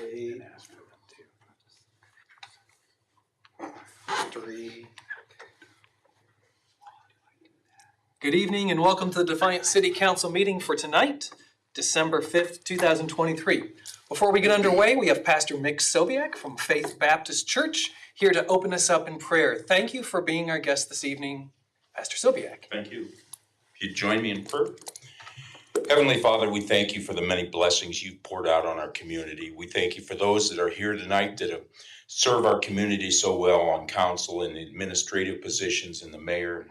8, 3. Good evening and welcome to the Defiance City Council meeting for tonight, December 5th, 2023. Before we get underway, we have Pastor Mick Sobiak from Faith Baptist Church here to open us up in prayer. Thank you for being our guest this evening, Pastor Sobiak. Thank you. If you join me in prayer. Heavenly Father, we thank you for the many blessings you've poured out on our community. We thank you for those that are here tonight that have served our community so well on council and administrative positions and the mayor.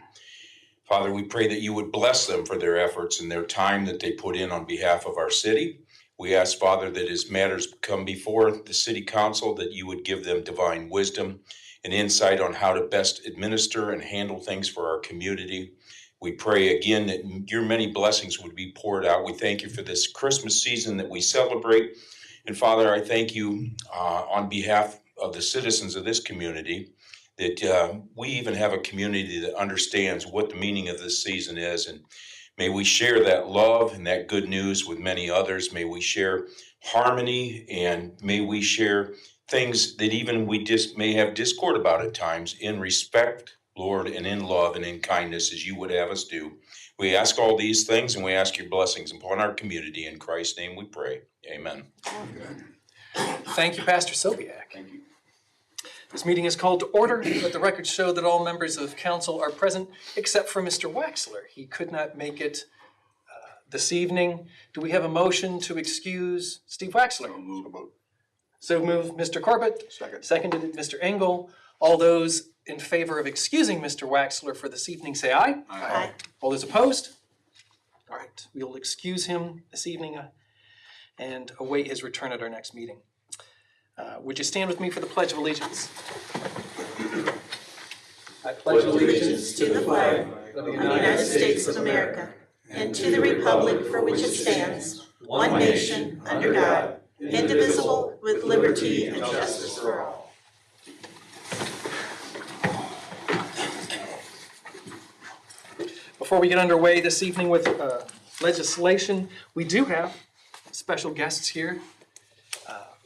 Father, we pray that you would bless them for their efforts and their time that they put in on behalf of our city. We ask, Father, that as matters come before the city council, that you would give them divine wisdom and insight on how to best administer and handle things for our community. We pray again that your many blessings would be poured out. We thank you for this Christmas season that we celebrate. And Father, I thank you on behalf of the citizens of this community that we even have a community that understands what the meaning of this season is. And may we share that love and that good news with many others. May we share harmony, and may we share things that even we just may have discord about at times in respect, Lord, and in love and in kindness as you would have us do. We ask all these things and we ask your blessings upon our community. In Christ's name we pray. Amen. Thank you, Pastor Sobiak. Thank you. This meeting is called to order. Let the record show that all members of council are present except for Mr. Waxler. He could not make it this evening. Do we have a motion to excuse Steve Waxler? So moved, Mr. Corbett. Seconded, Mr. Engel. All those in favor of excusing Mr. Waxler for this evening, say aye. Aye. All those opposed? All right, we'll excuse him this evening and await his return at our next meeting. Would you stand with me for the Pledge of Allegiance? I pledge allegiance to the flag of the United States of America and to the republic for which it stands, one nation, under God, indivisible, with liberty and justice for all. Before we get underway this evening with legislation, we do have special guests here.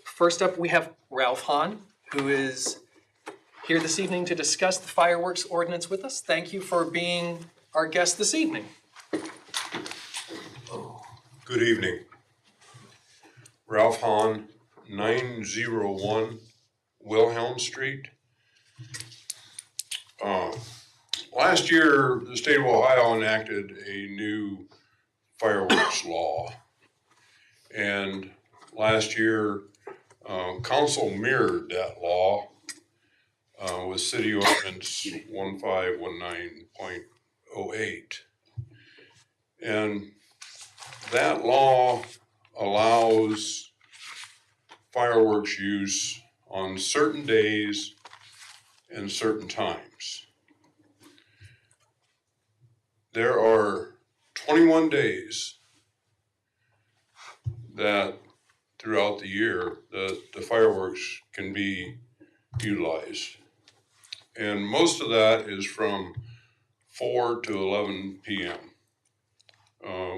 First up, we have Ralph Hahn, who is here this evening to discuss the fireworks ordinance with us. Thank you for being our guest this evening. Good evening. Ralph Hahn, 901 Wilhelm Street. Last year, the state of Ohio enacted a new fireworks law. And last year, council mirrored that law with City Ordinance 1519.08. And that law allows fireworks use on certain days and certain times. There are 21 days that throughout the year the fireworks can be utilized. And most of that is from 4 to 11 p.m.,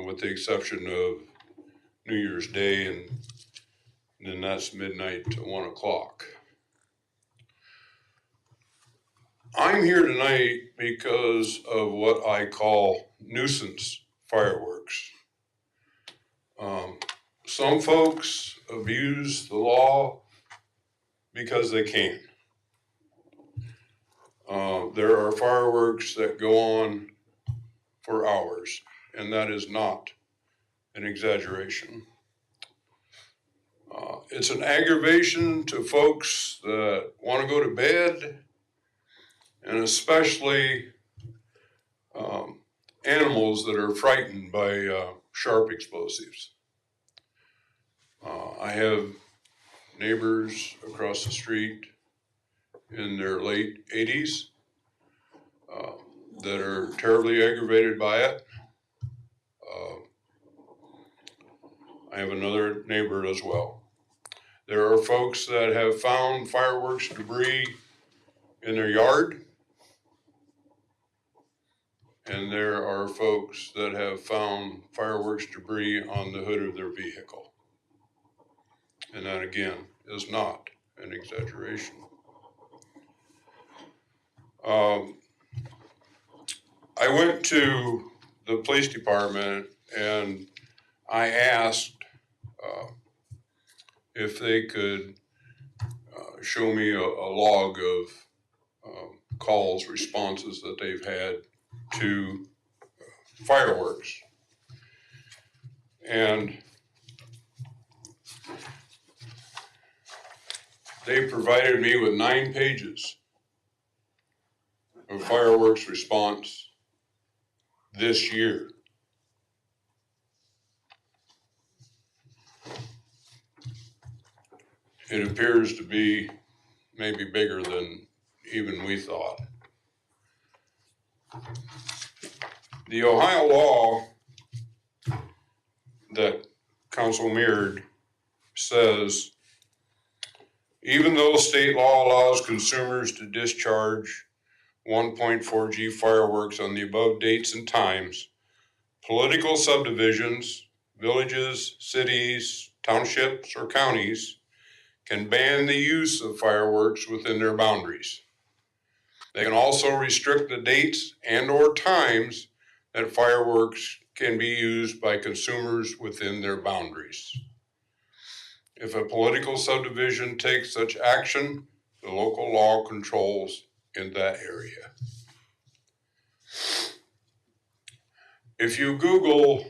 with the exception of New Year's Day, and then that's midnight to 1 o'clock. I'm here tonight because of what I call nuisance fireworks. Some folks abuse the law because they can. There are fireworks that go on for hours, and that is not an exaggeration. It's an aggravation to folks that want to go to bed, and especially animals that are frightened by sharp explosives. I have neighbors across the street in their late 80s that are terribly aggravated by it. I have another neighbor as well. There are folks that have found fireworks debris in their yard, and there are folks that have found fireworks debris on the hood of their vehicle. And that again is not an exaggeration. I went to the police department and I asked if they could show me a log of calls, responses that they've had to fireworks. And they provided me with 9 pages of fireworks response this year. It appears to be maybe bigger than even we thought. The Ohio law that council mirrored says, even though state law allows consumers to discharge 1.4 G fireworks on the above dates and times, political subdivisions, villages, cities, townships, or counties can ban the use of fireworks within their boundaries. They can also restrict the dates and/or times that fireworks can be used by consumers within their boundaries. If a political subdivision takes such action, the local law controls in that area. If you Google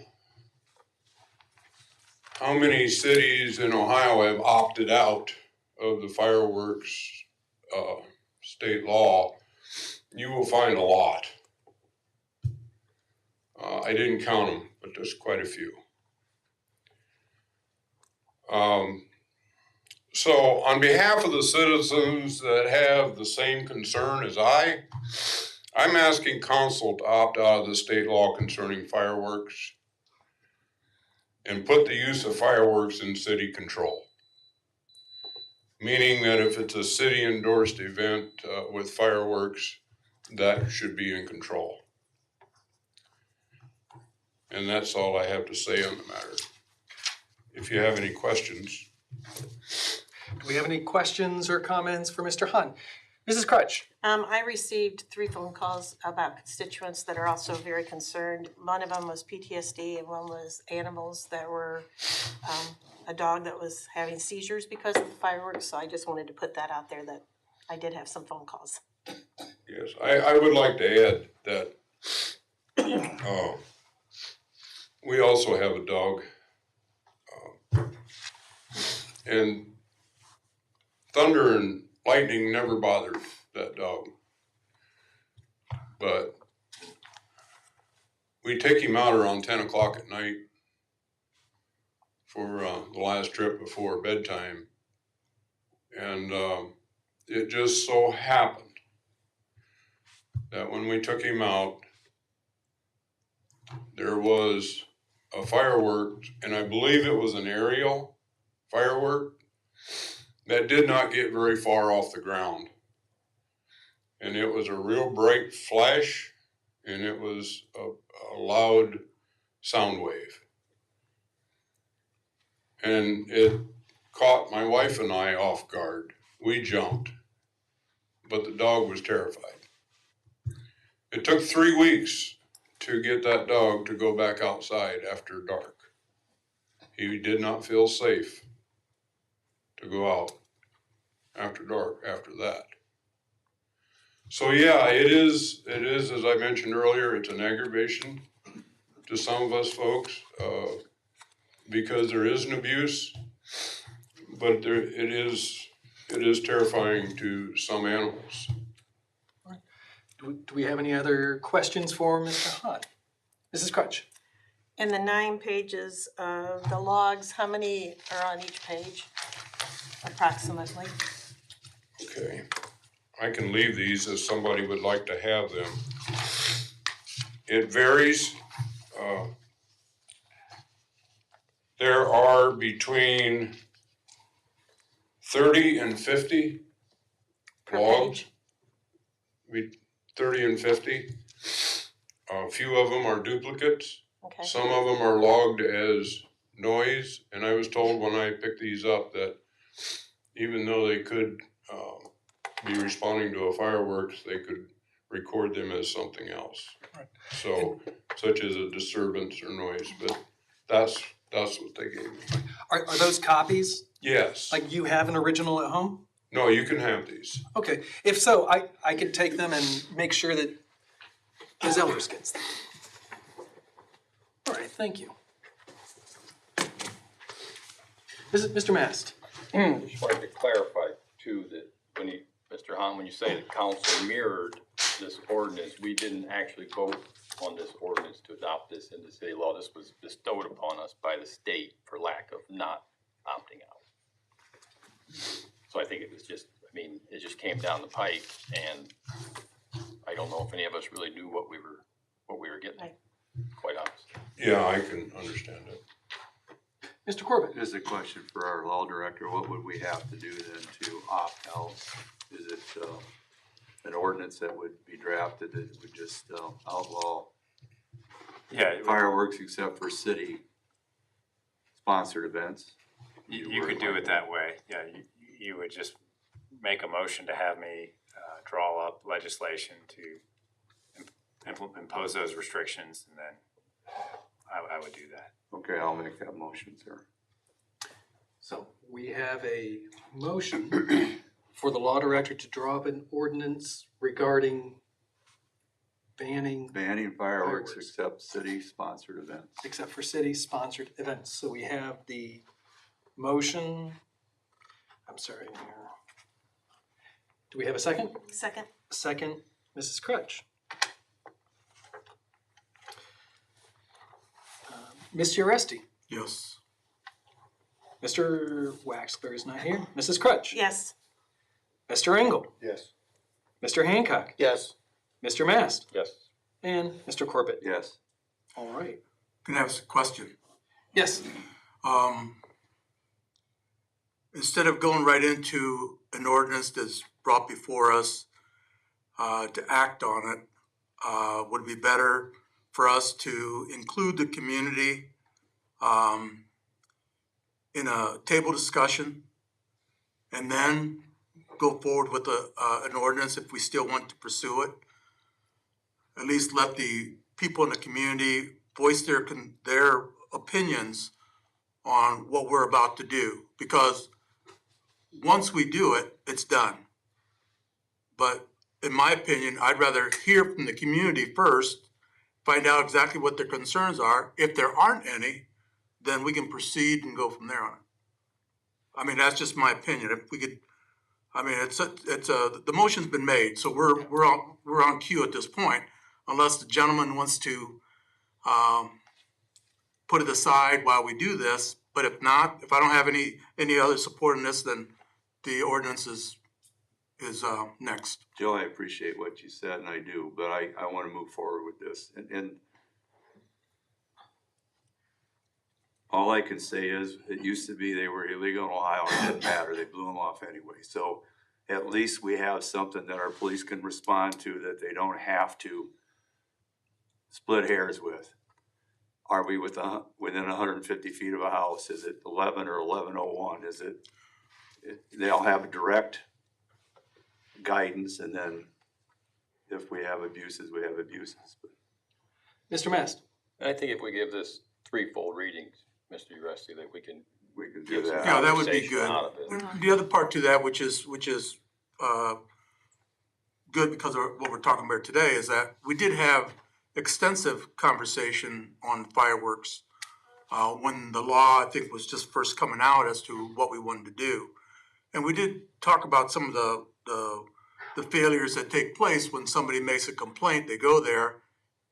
how many cities in Ohio have opted out of the fireworks state law, you will find a lot. I didn't count them, but there's quite a few. So on behalf of the citizens that have the same concern as I'm asking council to opt out of the state law concerning fireworks and put the use of fireworks in city control. Meaning that if it's a city endorsed event with fireworks, that should be in control. And that's all I have to say on the matter. If you have any questions. Do we have any questions or comments for Mr. Hahn? Mrs. Crutch? I received 3 phone calls about constituents that are also very concerned. One of them was PTSD and one was animals that were, a dog that was having seizures because of the fireworks. So I just wanted to put that out there that I did have some phone calls. Yes, I would like to add that we also have a dog. And thunder and lightning never bothered that dog. But we take him out around 10 o'clock at night for the last trip before bedtime. And it just so happened that when we took him out, there was a firework, and I believe it was an aerial firework that did not get very far off the ground. And it was a real bright flash, and it was a loud sound wave. And it caught my wife and I off guard. We jumped, but the dog was terrified. It took 3 weeks to get that dog to go back outside after dark. He did not feel safe to go out after dark after that. So yeah, it is, as I mentioned earlier, it's an aggravation to some of us folks because there is an abuse, but it is terrifying to some animals. Do we have any other questions for Mr. Hahn? Mrs. Crutch? In the 9 pages of the logs, how many are on each page approximately? Okay, I can leave these if somebody would like to have them. It varies. There are between 30 and 50 Per logs. page? 30 and 50. A few of them are duplicates. Okay. Some of them are logged as noise, and I was told when I picked these up that even though they could be responding to a fireworks, they could record them as something else. Right. So, such as a disturbance or noise, but that's what they gave me. Are those copies? Yes. Like you have an original at home? No, you can have these. Okay, if so, I could take them and make sure that Ms. Elders gets them. All right, thank you. Mr. Mast? I just wanted to clarify too, that Mr. Hahn, when you say the council mirrored this ordinance, we didn't actually vote on this ordinance to adopt this into city law. This was bestowed upon us by the state for lack of not opting out. So I think it was just, it just came down the pike, and I don't know if any of us really knew what we were getting, Right. quite honestly. Yeah, I can understand it. Mr. Corbett? Just a question for our law director, what would we have to do then to opt out? Is it an ordinance that would be drafted that would just outlaw fireworks except for city sponsored events? You could do it that way. Yeah, you would just make a motion to have me draw up legislation to impose those restrictions, and then I would do that. Okay, I'll make that motion, sir. So we have a motion for the law director to draw up an ordinance regarding banning Banning Fireworks. fireworks except city sponsored events. except for city-sponsored events. So we have the motion. I'm sorry. Do we have a second? Second? Second, Mrs. Crutch. Ms. Uresti. Yes. Mr. Waxler is not here. Mrs. Crutch. Yes. Mr. Engel. Yes. Mr. Hancock. Yes. Mr. Mast. Yes. And Mr. Corbett. Yes. All right. Can I ask a question? Yes. Instead of going right into an ordinance that's brought before us to act on it, would it be better for us to include the community in a table discussion and then go forward with an ordinance if we still want to pursue it? At least let the people in the community voice their opinions on what we're about to do, because once we do it, it's done. But in my opinion, I'd rather hear from the community first, find out exactly what their concerns are. If there aren't any, then we can proceed and go from there on it. That's just my opinion. If we could, the motion's been made, so we're on cue at this point, unless the gentleman wants to put it aside while we do this. But if not, if I don't have any other support in this, then the ordinance is next. Joe, I appreciate what you said, and I do, but I want to move forward with this. And all I can say is, it used to be they were illegal in Ohio, and it didn't matter, they blew them off anyway. So at least we have something that our police can respond to that they don't have to split hairs with. Are we within 150 feet of a house? Is it 11 or 1101? Is it, they'll have direct guidance, and then if we have abuses, we have abuses. But Mr. Mast. And I think if we give this 3 full readings, Mr. Uresti, that we can do get some that. Yeah, that would be conversation good. out of it. The other part to that, which is good because of what we're talking about today, is that we did have extensive conversation on fireworks when the law, I think, was just first coming out as to what we wanted to do. And we did talk about some of the failures that take place when somebody makes a complaint. They go there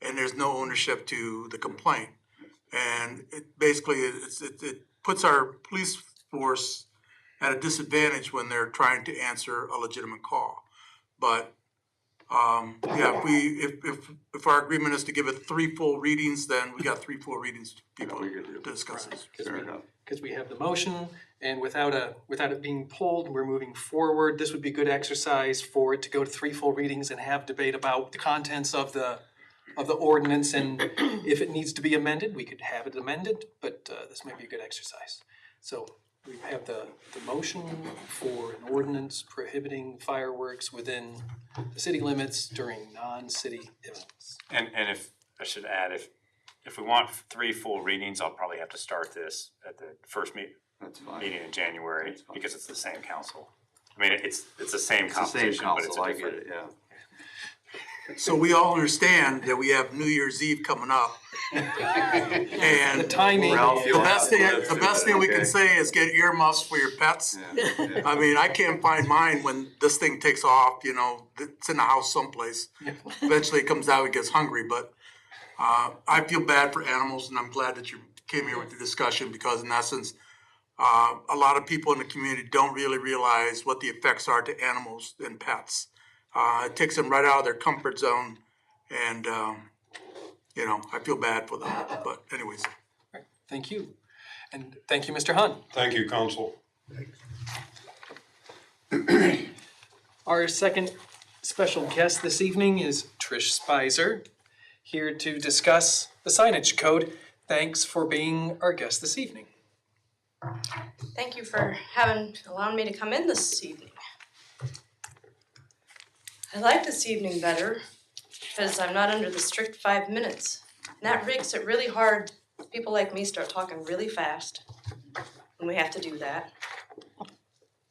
and there's no ownership to the complaint. And it basically, it puts our police force at a disadvantage when they're trying to answer a legitimate call. But yeah, if our agreement is to give it 3 full readings, then we got 3 full readings to people we could do. to discuss it. Fair enough. Because we have the motion, and without it being pulled, we're moving forward. This would be good exercise for it to go to 3 full readings and have debate about the contents of the of the ordinance, and if it needs to be amended, we could have it amended, but this might be a good exercise. So we have the motion for an ordinance prohibiting fireworks within the city limits during non-city events. And if, I should add, if we want 3 full readings, I'll probably have to start this at the first That's fine. meeting in January, That's fine. because it's the same council. I mean, it's the same It's the same competition, but it's a council, I get different. it, yeah. So we all understand that we have New Year's Eve coming up. And The timing. Ralph, the you'll best have thing, to live the through best it, thing we okay? can say is get earmuffs for your pets. Yeah. I mean, I can't find mine when this thing takes off, you know, it's in the house someplace. Eventually it comes out, it gets hungry, but I feel bad for animals, and I'm glad that you came here with the discussion, because in essence, a lot of people in the community don't really realize what the effects are to animals and pets. It takes them right out of their comfort zone, and, you know, I feel bad for them, but anyways. Right, thank you. And thank you, Mr. Hun. Thank you, council. Our second special guest this evening is Trish Spicer, here to discuss the signage code. Thanks for being our guest this evening. Thank you for allowing me to come in this evening. I like this evening better because I'm not under the strict 5 minutes. And that makes it really hard. People like me start talking really fast when we have to do that.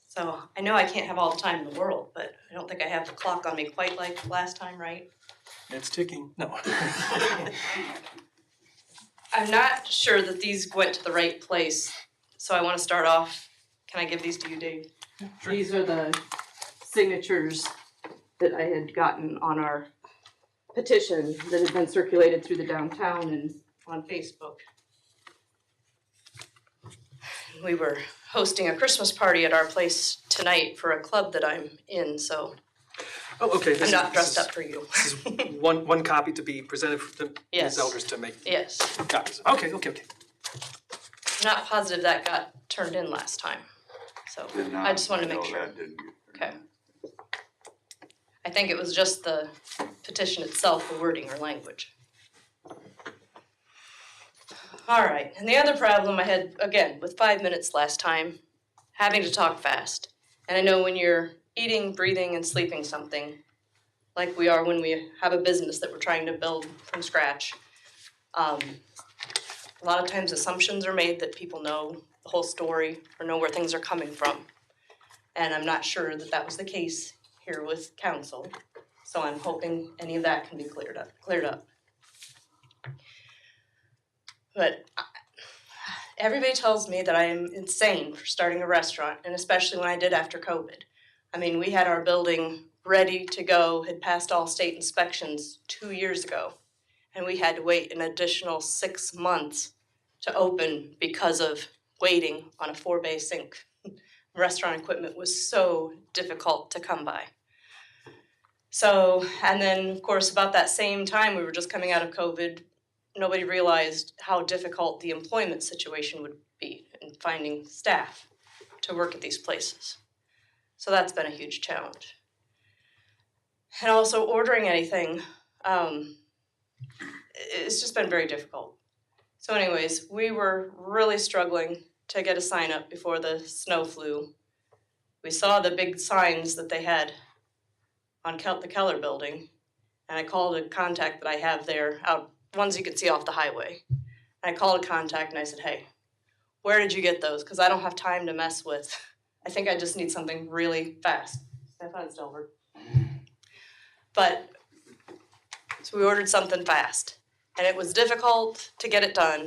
So I know I can't have all the time in the world, but I don't think I have the clock on me quite like last time, right? It's ticking. No. I'm not sure that these went to the right place, so I want to start off. Can I give these to you, Dave? These are the signatures that I had gotten on our petition that had been circulated through the downtown and on Facebook. We were hosting a Christmas party at our place tonight for a club that I'm in, so Oh, okay. I'm not dressed up for you. This is one copy to be presented to Ms. Yes. Elders to make Yes, copies. Okay. I'm not positive that got turned in last time, so Did not. I just wanted to make know sure. that didn't get turned Okay. I think it was just the petition itself, the wording or language. All right, and the other problem I had, again, with 5 minutes last time, having to talk fast. And I know when you're eating, breathing, and sleeping something, like we are when we have a business that we're trying to build from scratch, a lot of times assumptions are made that people know the whole story or know where things are coming from. And I'm not sure that that was the case here with council, so I'm hoping any of that can be cleared up. But everybody tells me that I am insane for starting a restaurant, and especially when I did after COVID. I mean, we had our building ready to go, had passed all state inspections 2 years ago, and we had to wait an additional 6 months to open because of waiting on a 4-bay sink. Restaurant equipment was so difficult to come by. So, and then of course about that same time we were just coming out of COVID, nobody realized how difficult the employment situation would be in finding staff to work at these places. So that's been a huge challenge. And also ordering anything, it's just been very difficult. So anyways, we were really struggling to get a sign up before the snow flew. We saw the big signs that they had on the Keller building, and I called a contact that I have there, out ones you can see off the highway. And I called a contact and I said, hey, where did you get those? Because I don't have time to mess with. I think I just need something really fast. Stefan's Delbert. But, so we ordered something fast. And it was difficult to get it done.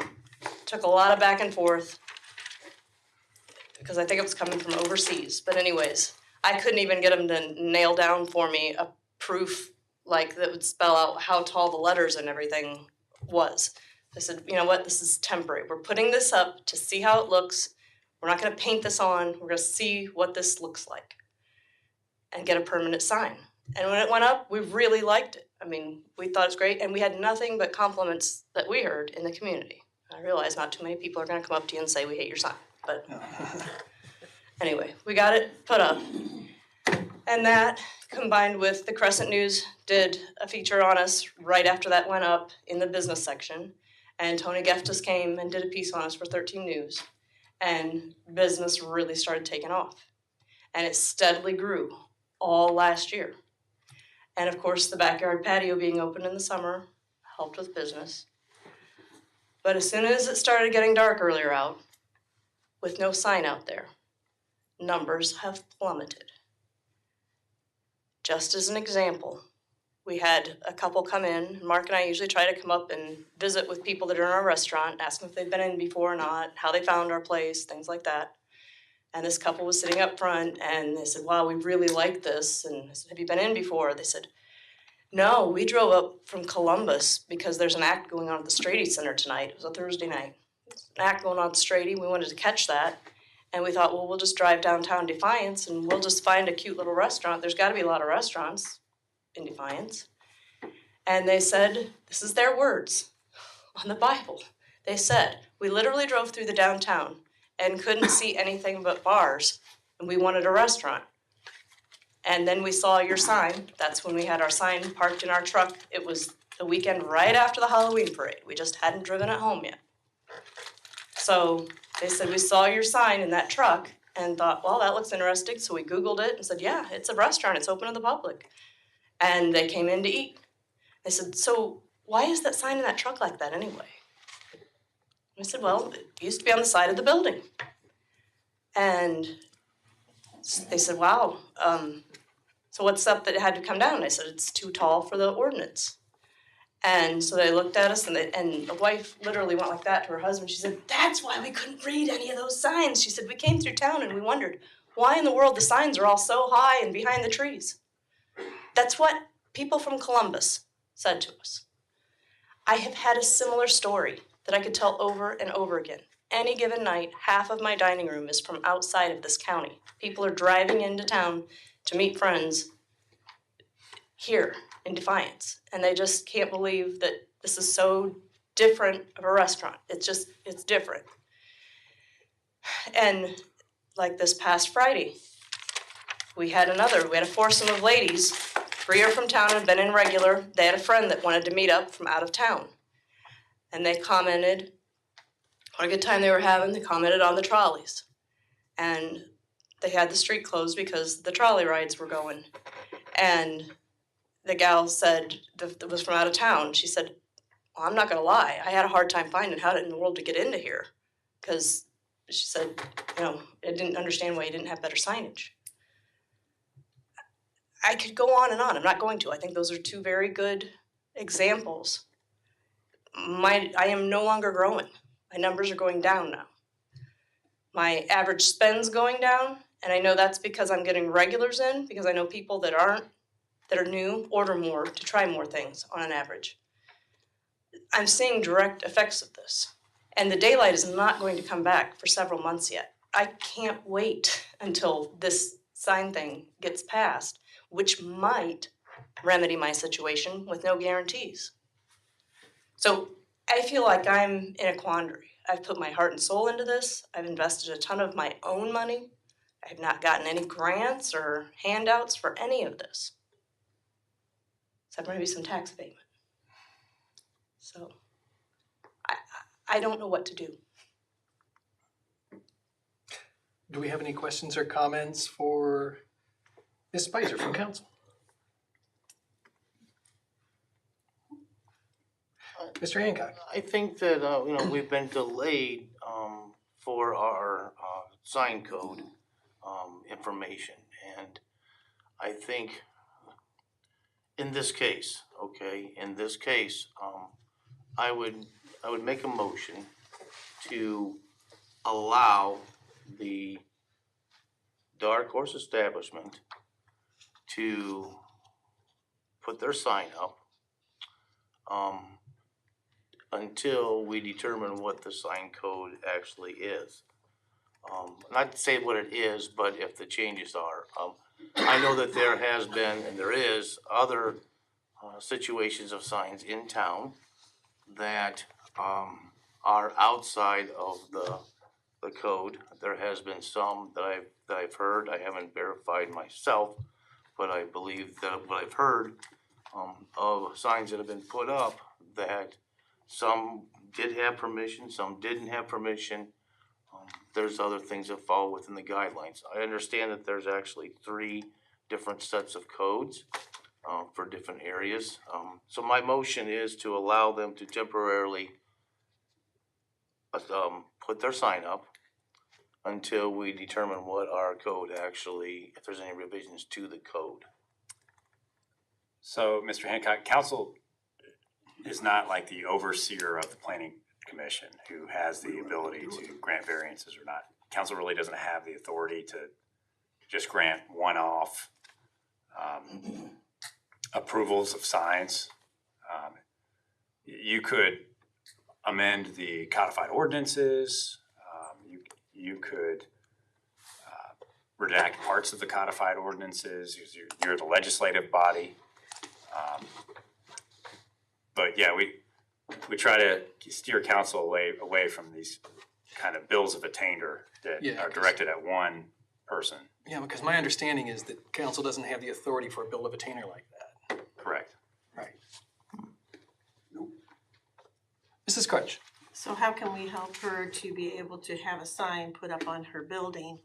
Took a lot of back and forth. Because I think it was coming from overseas. But anyways, I couldn't even get them to nail down for me a proof like that would spell out how tall the letters and everything was. I said, you know what, this is temporary. We're putting this up to see how it looks. We're not gonna paint this on. We're gonna see what this looks like and get a permanent sign. And when it went up, we really liked it. I mean, we thought it's great, and we had nothing but compliments that we heard in the community. I realize not too many people are gonna come up to you and say, we hate your sign, but anyway, we got it put up. And that combined with the Crescent News did a feature on us right after that went up in the business section. And Tony Geftis came and did a piece on us for 13 News. And business really started taking off. And it steadily grew all last year. And of course, the backyard patio being open in the summer helped with business. But as soon as it started getting dark earlier out, with no sign out there, numbers have plummeted. Just as an example, we had a couple come in. Mark and I usually try to come up and visit with people that are in our restaurant, ask them if they've been in before or not, how they found our place, things like that. And this couple was sitting up front and they said, wow, we really like this. And I said, have you been in before? They said, no, we drove up from Columbus because there's an act going on at the Strady Center tonight. It was a Thursday night. An act going on at the Strady. We wanted to catch that. And we thought, well, we'll just drive downtown Defiance and we'll just find a cute little restaurant. There's got to be a lot of restaurants in Defiance. And they said, this is their words on the Bible. They said, we literally drove through the downtown and couldn't see anything but bars, and we wanted a restaurant. And then we saw your sign. That's when we had our sign parked in our truck. It was the weekend right after the Halloween parade. We just hadn't driven it home yet. So they said, we saw your sign in that truck and thought, well, that looks interesting. So we Googled it and said, yeah, it's a restaurant. It's open to the public. And they came in to eat. They said, so why is that sign in that truck like that anyway? I said, well, it used to be on the side of the building. And they said, wow, so what's up that it had to come down? I said, it's too tall for the ordinance. And so they looked at us and the wife literally went like that to her husband. She said, that's why we couldn't read any of those signs. She said, we came through town and we wondered why in the world the signs are all so high and behind the trees. That's what people from Columbus said to us. I have had a similar story that I could tell over and over again. Any given night, half of my dining room is from outside of this county. People are driving into town to meet friends here in Defiance, and they just can't believe that this is so different of a restaurant. It's different. And like this past Friday, we had a foursome of ladies. 3 are from town and been in regular. They had a friend that wanted to meet up from out of town. And they commented what a good time they were having. They commented on the trolleys. And they had the street closed because the trolley rides were going. And the gal said, that was from out of town, she said, well, I'm not gonna lie, I had a hard time finding how in the world to get into here. Because she said, I didn't understand why you didn't have better signage. I could go on and on, I'm not going to. I think those are 2 very good examples. I am no longer growing. My numbers are going down now. My average spend's going down, and I know that's because I'm getting regulars in, because I know people that are new order more to try more things on an average. I'm seeing direct effects of this. And the daylight is not going to come back for several months yet. I can't wait until this sign thing gets passed, which might remedy my situation with no guarantees. So I feel like I'm in a quandary. I've put my heart and soul into this. I've invested a ton of my own money. I've not gotten any grants or handouts for any of this, except maybe some tax abatement. So I don't know what to do. Do we have any questions or comments for Ms. Spicer from council? Mr. Hancock? I think that, we've been delayed, for our, sign code, information. And I think in this case, I would make a motion to allow the Dark Horse establishment to put their sign up, until we determine what the sign code actually is. Not to say what it is, but if the changes are. I know that there has been, and there is, other situations of signs in town that are outside of the code. There has been some that I've heard, I haven't verified myself, but I believe that what I've heard, of signs that have been put up, that some did have permission, some didn't have permission. There's other things that fall within the guidelines. I understand that there's actually 3 different sets of codes, for different areas. So my motion is to allow them to temporarily, put their sign up until we determine what our code actually, if there's any revisions to the code. So, Mr. Hancock, council is not like the overseer of the planning commission who has the ability to grant variances or not. Council really doesn't have the authority to just grant one-off approvals of signs. You could amend the codified ordinances. You could redact parts of the codified ordinances. You're the legislative body. But yeah, we try to steer council away from these kind of bills of attainder that Yeah, are directed at one person. Yeah, because my understanding is that council doesn't have the authority for a bill of attainder like that. Correct. Right. Mrs. Crutch? So how can we help her to be able to have a sign put up on her building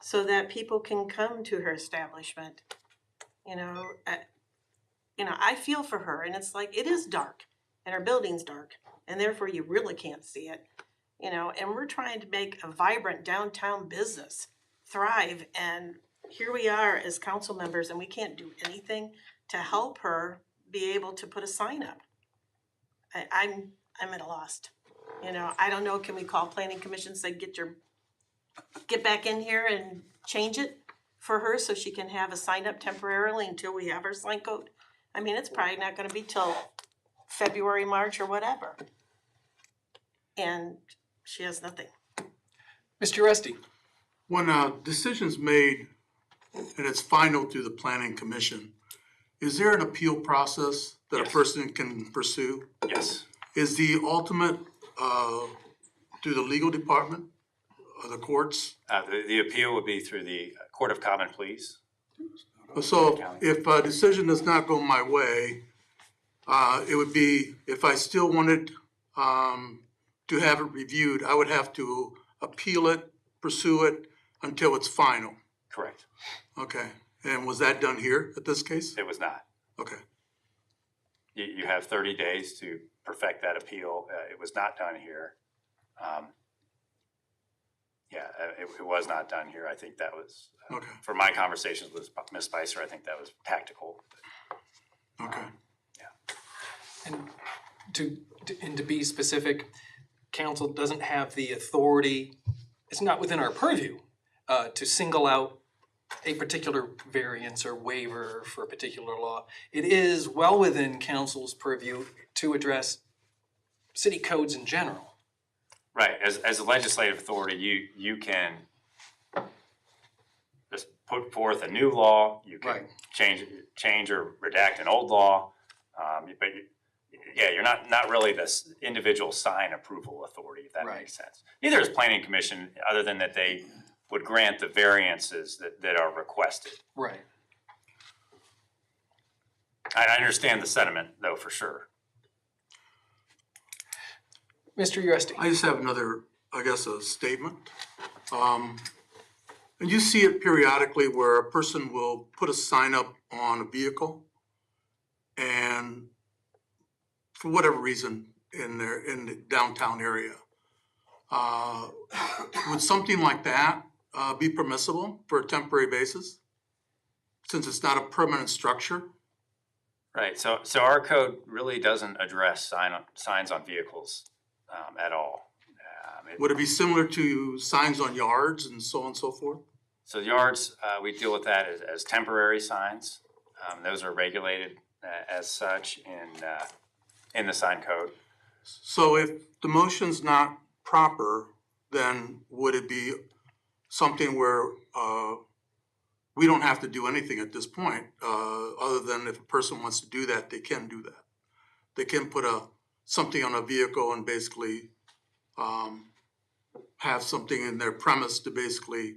so that people can come to her establishment? I feel for her, and it's like, it is dark, and her building's dark, and therefore you really can't see it. And we're trying to make a vibrant downtown business thrive, and here we are as council members, and we can't do anything to help her be able to put a sign up. I'm at a loss. I don't know, can we call planning commission, say, get back in here and change it for her so she can have a sign up temporarily until we have her sign code? I mean, it's probably not gonna be till February, March, or whatever. And she has nothing. Mr. Rusty? When a decision's made and it's final through the planning commission, is there an appeal process that a Yes. person can pursue? Yes. Is the ultimate, through the legal department, the courts? The appeal would be through the Court of Common Pleas. So if a decision does not go my way, it would be, if I still wanted to have it reviewed, I would have to appeal it, pursue it until it's final. Correct. Okay, and was that done here at this case? It was not. Okay, You have 30 days to perfect that appeal. It was not done here. It was not done here. I think that was, okay, from my conversations with Ms. Spicer, I think that was tactical. okay. And to be specific, council doesn't have the authority, it's not within our purview, to single out a particular variance or waiver for a particular law. It is well within council's purview to address city codes in general. Right, as a legislative authority, you can just put forth a new law, you can Right. change or redact an old law. But you're not really this individual sign approval authority, if that Right. makes sense. Neither is planning commission, other than that they would grant the variances that are requested. Right. I understand the sentiment, though, for sure. Mr. Uresti? I just have another, I guess, a statement. And you see it periodically where a person will put a sign up on a vehicle and for whatever reason in the downtown area. Would something like that be permissible for a temporary basis? Since it's not a permanent structure? Right, so our code really doesn't address signs on vehicles at all. Would it be similar to signs on yards and so on and so forth? So yards, we deal with that as temporary signs. Those are regulated as such in the sign code. So if the motion's not proper, then would it be something where we don't have to do anything at this point, other than if a person wants to do that, they can do that? They can put something on a vehicle and basically have something in their premise to basically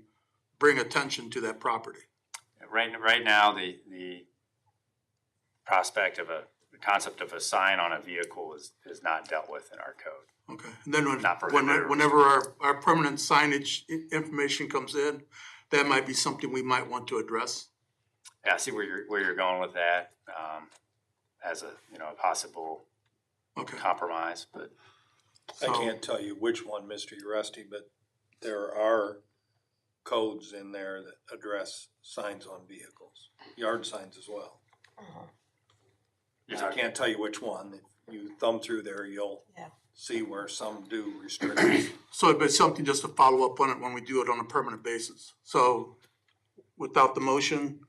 bring attention to that property. right now, the prospect of the concept of a sign on a vehicle is not dealt with in our code. Okay, and then Not prohibited or whenever our permanent signage information comes in, that might be something we might want to address. Yeah, I see where you're going with that, as a, a possible Okay, compromise, but I so, can't tell you which one, Mr. Uresti, but there are codes in there that address signs on vehicles, yard signs as well. I can't tell you which one. If you thumb through there, you'll Yeah. see where some do restrict. so it'd be something just to follow up on it when we do it on a permanent basis. So without the motion,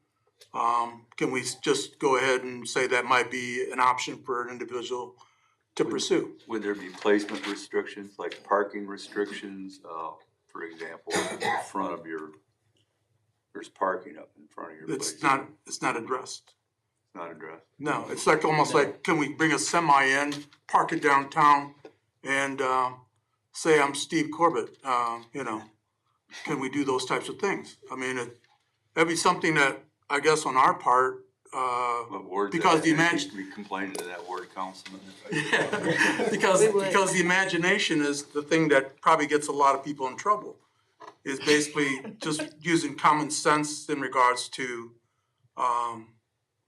can we just go ahead and say that might be an option for an individual to pursue? Would there be placement restrictions, like parking restrictions, for example, in front of there's parking up in front of your place? It's not addressed. Not addressed. No, it's like almost like, can we bring a semi in, park it downtown, and say I'm Steve Corbett, can we do those types of things? I mean, that'd be something that, I guess on our part, What word? because the We complained to that word, Councilman. because We would. the imagination is the thing that probably gets a lot of people in trouble. Is basically just using common sense in regards to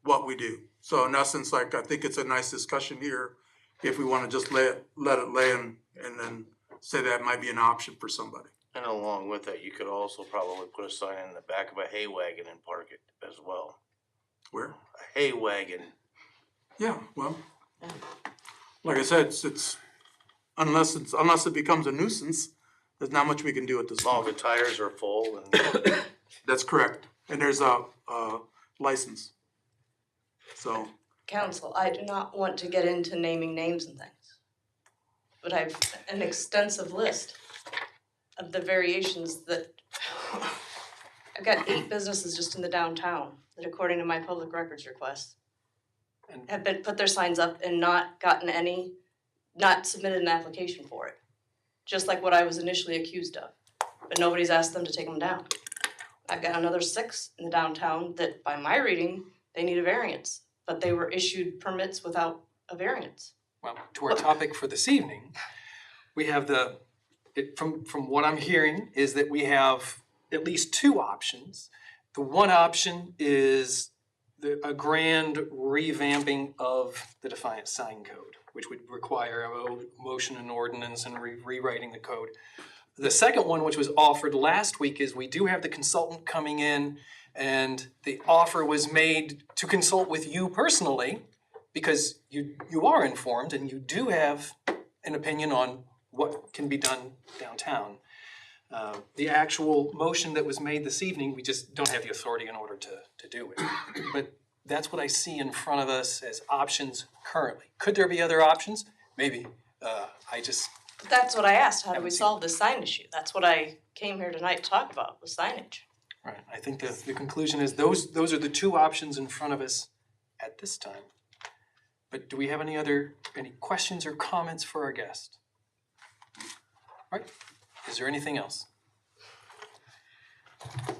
what we do. So in essence, like, I think it's a nice discussion here, if we wanna just let it lay and then say that might be an option for somebody. And along with that, you could also probably put a sign in the back of a hay wagon and park it as well. Where? A hay wagon. Yeah, well, like I said, it's unless it becomes a nuisance, there's not much we can do at this As long as point. the tires are full and That's correct, and there's a license. So, Council, I do not want to get into naming names and things, but I've an extensive list of the variations that, I've got 8 businesses just in the downtown that, according to my public records request, And- have put their signs up and not gotten not submitted an application for it. Just like what I was initially accused of, but nobody's asked them to take them down. I've got another 6 in the downtown that, by my reading, they need a variance, but they were issued permits without a variance. Well, to our topic for this evening, we have from what I'm hearing is that we have at least 2 options. The one option is a grand revamping of the Defiance sign code, which would require a motion and ordinance and rewriting the code. The second one, which was offered last week, is we do have the consultant coming in, and the offer was made to consult with you personally, because you are informed and you do have an opinion on what can be done downtown. The actual motion that was made this evening, we just don't have the authority in order to do it. But that's what I see in front of us as options currently. Could there be other options? Maybe. But that's what I asked, how do we Haven't seen- solve this sign issue? That's what I came here tonight to talk about, was signage. Right, I think the conclusion is those are the 2 options in front of us at this time. But do we have any questions or comments for our guest? All right, is there anything else? I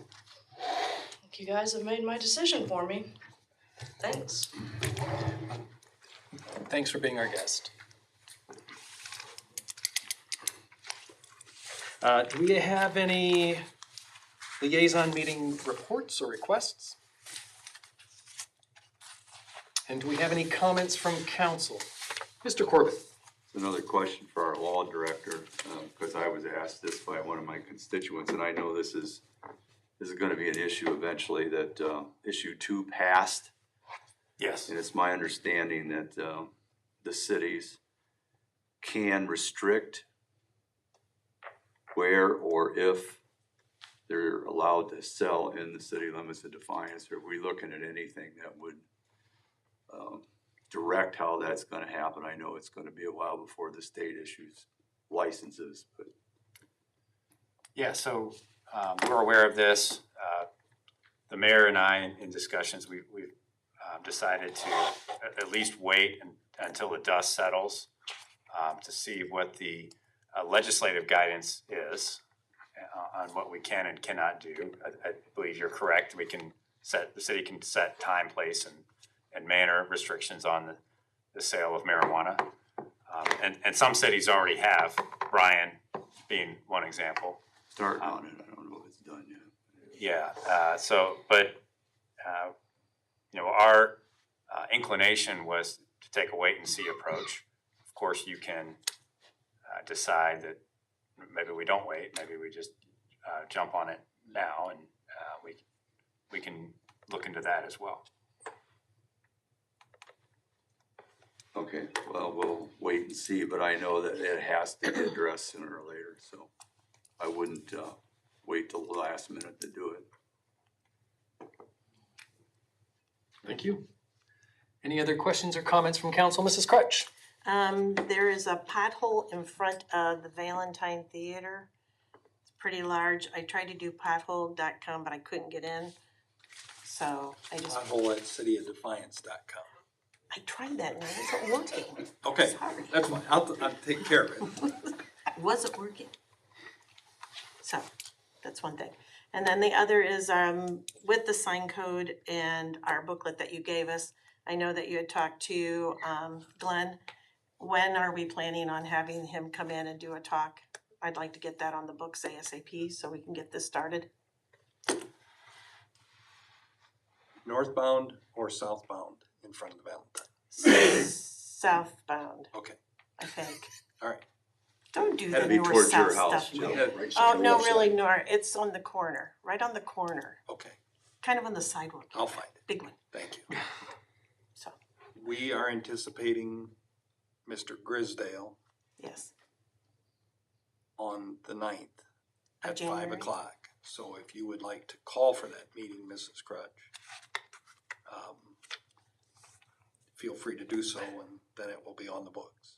think you guys have made my decision for me. Thanks. Thanks for being our guest. Do we have any liaison meeting reports or requests? And do we have any comments from council? Mr. Corbett? Another question for our law director, because I was asked this by one of my constituents, and I know this is gonna be an issue eventually, that issue 2 passed. yes. And it's my understanding that the cities can restrict where or if they're allowed to sell in the city limits of Defiance. Are we looking at anything that would direct how that's gonna happen? I know it's gonna be a while before the state issues licenses, but Yeah, so we're aware of this. The mayor and I, in discussions, we've decided to at least wait until the dust settles to see what the legislative guidance is on what we can and cannot do. I believe you're correct. We can the city can set time, place, and manner restrictions on the sale of marijuana. And some cities already have, Bryan being one example. Starting on it, I don't know if it's done yet. Yeah, our inclination was to take a wait and see approach. Of course, you can decide that maybe we don't wait, maybe we just jump on it now, and we can look into that as well. Okay, well, we'll wait and see, but I know that it has to be addressed sooner or later, so I wouldn't wait till the last minute to do it. Thank you. Any other questions or comments from council? Mrs. Crutch? There is a pothole in front of the Valentine Theater. It's pretty large. I tried to do pothole.com, but I couldn't get in. So I just, Pothole at cityofdefiance.com. I tried that and it wasn't working. Okay, Sorry. that's fine. I'll take care of it. It wasn't working. So, that's one thing. And then the other is, with the sign code and our booklet that you gave us, I know that you had talked to, Glenn. When are we planning on having him come in and do a talk? I'd like to get that on the books ASAP so we can get this started. Northbound or southbound in front of the Valentine? Southbound, Okay, I think. all right. Don't do Had to the be towards your north-south house, stuff. Joe. Oh, no, really, no, it's on the corner, right on the corner, Okay, kind of on the sidewalk. I'll find it. Big one, Thank you. so, We are anticipating Mr. Grisdale yes. on the 9th Of at 5 January? o'clock. So if you would like to call for that meeting, Mrs. Crutch, feel free to do so, and then it will be on the books,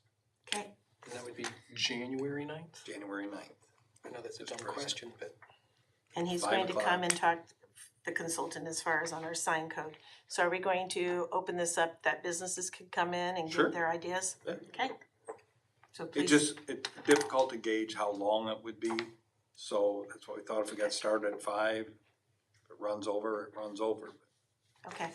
Okay, And that would be January 9th? January 9th. I know that's a dumb Mr. President. question, but and he's 5 going to o'clock. come and talk to the consultant as far as on our sign code. So are we going to open this up that businesses could come in and Sure. give their ideas? Yeah. Okay. So It's please, difficult to gauge how long it would be, so that's why we thought if we got started at 5, if it runs over, it runs over. okay.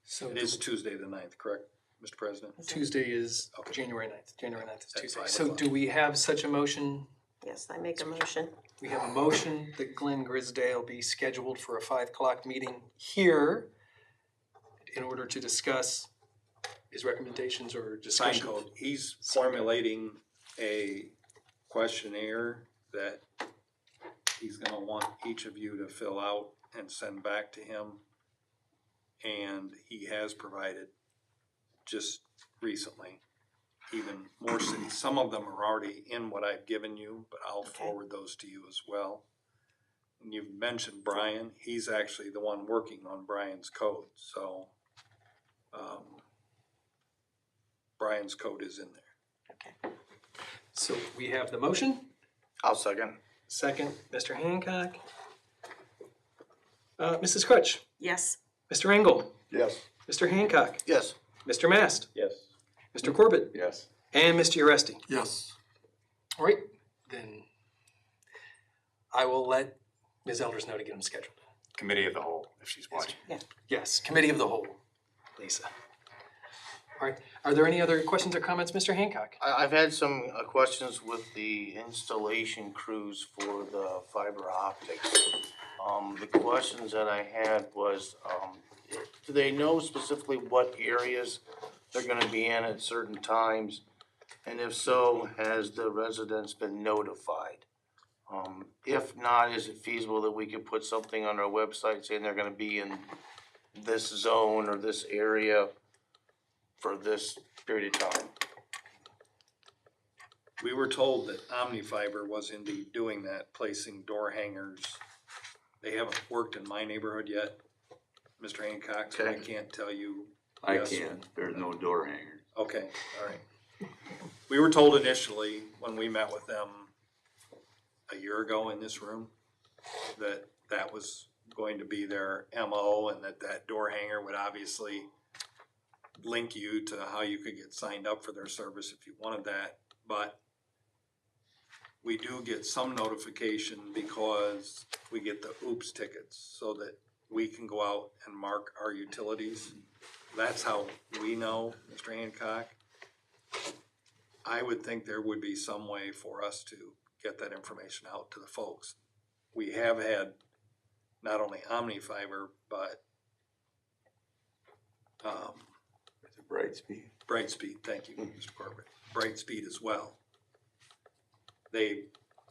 so It is Tuesday the 9th, correct, Mr. President? Tuesday is Okay. January 9th. January 9th is At Tuesday. 5 So o'clock. do we have such a motion? Yes, I make a motion. We have a motion that Glenn Grisdale be scheduled for a 5 o'clock meeting here in order to discuss his recommendations or Sign discussion. code, he's formulating a questionnaire that he's gonna want each of you to fill out and send back to him. And he has provided just recently even more cities. Some of them are already in what I've given you, but I'll Okay. forward those to you as well. And you've mentioned Brian, he's actually the one working on Brian's code, so Brian's code is in there. Okay. So we have the motion. I'll second. Second, Mr. Hancock. Mrs. Crutch, Yes, Mr. Engel, Yes. Mr. Hancock, Yes. Mr. Mast, Yes. Mr. Corbett, Yes. and Mr. Uresti. Yes. All right, then I will let Ms. Elders know to get him scheduled. Committee of the whole, if she's watching. Yes, committee of the whole, Lisa. All right, are there any other questions or comments, Mr. Hancock? I've had some questions with the installation crews for the fiber optics. The questions that I had was, do they know specifically what areas they're gonna be in at certain times? And if so, has the residents been notified? If not, is it feasible that we could put something on our website saying they're gonna be in this zone or this area for this period of time? We were told that Omnifiber was indeed doing that, placing door hangers. They haven't worked in my neighborhood yet, Mr. Hancock, so I Okay. can't tell you. I yes. can, there's no door hanger. Okay, all right. We were told initially, when we met with them a year ago in this room, that that was going to be their MO and that door hanger would obviously link you to how you could get signed up for their service if you wanted that, but we do get some notification because we get the oops tickets, so that we can go out and mark our utilities. That's how we know, Mr. Hancock. I would think there would be some way for us to get that information out to the folks. We have had not only Omnifiber, but Brightspeed, thank you, Mr. Corbett, Brightspeed as well. They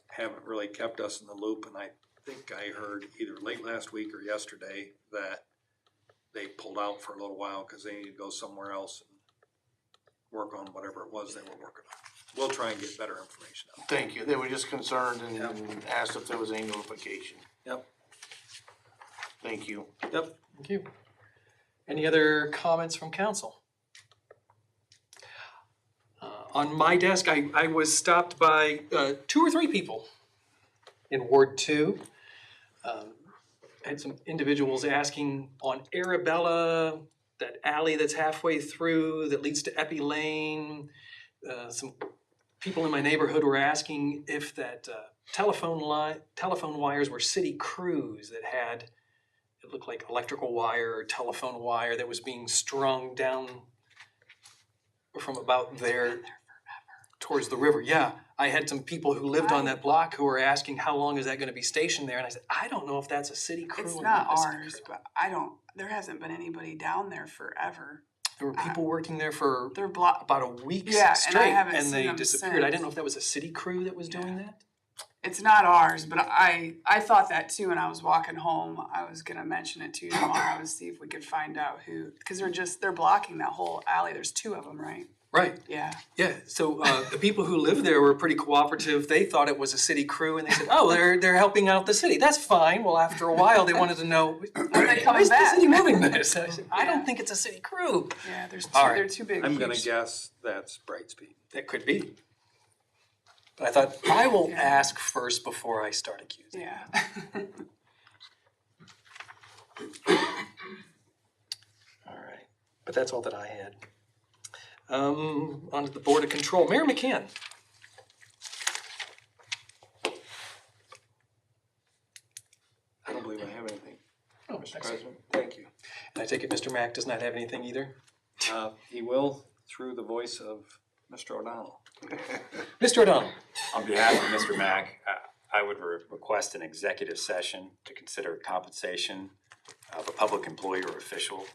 haven't really kept us in the loop, and I think I heard either late last week or yesterday that they pulled out for a little while because they need to go somewhere else and work on whatever it was they were working on. We'll try and get better information out. Thank you. They were just concerned and Yep. asked if there was any notification. Yep. Thank you. Yep. Thank you. Any other comments from council? On my desk, I was stopped by 2 or 3 people in Ward 2. I had some individuals asking on Arabella, that alley that's halfway through that leads to Epi Lane. Some people in my neighborhood were asking if that telephone wires were city crews that had, it looked like electrical wire or telephone wire that was being strung down from about there towards the river. Yeah, I had some people who lived on that block who were asking how long is that gonna be stationed there, and I said, I don't know if that's a city crew It's or not a city ours, crew. but there hasn't been anybody down there forever. There were people working there for They're blocked. about a week Yeah, and I straight, haven't and seen they them disappeared. I since. didn't know if that was a city crew that was doing that. It's not ours, but I thought that too when I was walking home. I was gonna mention it to you tomorrow to see if we could find out who, because they're blocking that whole alley. There's 2 of them, right? Right, Yeah. yeah, so the people who lived there were pretty cooperative. They thought it was a city crew, and they said, oh, they're helping out the city. That's fine. Well, after a while, they wanted to know, Are they why coming is the back? city moving this? I said, I Yeah. don't think it's a city crew. Yeah, there's All 2, right. they're too big. I'm gonna huge. guess that's Brightspeed. That could be. But I thought, I will ask first before I start accusing. Yeah. All right, but that's all that I had. On to the Board of Control. Mayor McCann. I don't believe I have anything, Oh, Mr. excellent. President. Thank you. And I take it Mr. Mack does not have anything either? He will through the voice of Mr. O'Donnell. Mr. O'Donnell. On behalf of Mr. Mack, I would request an executive session to consider compensation of a public employee or official,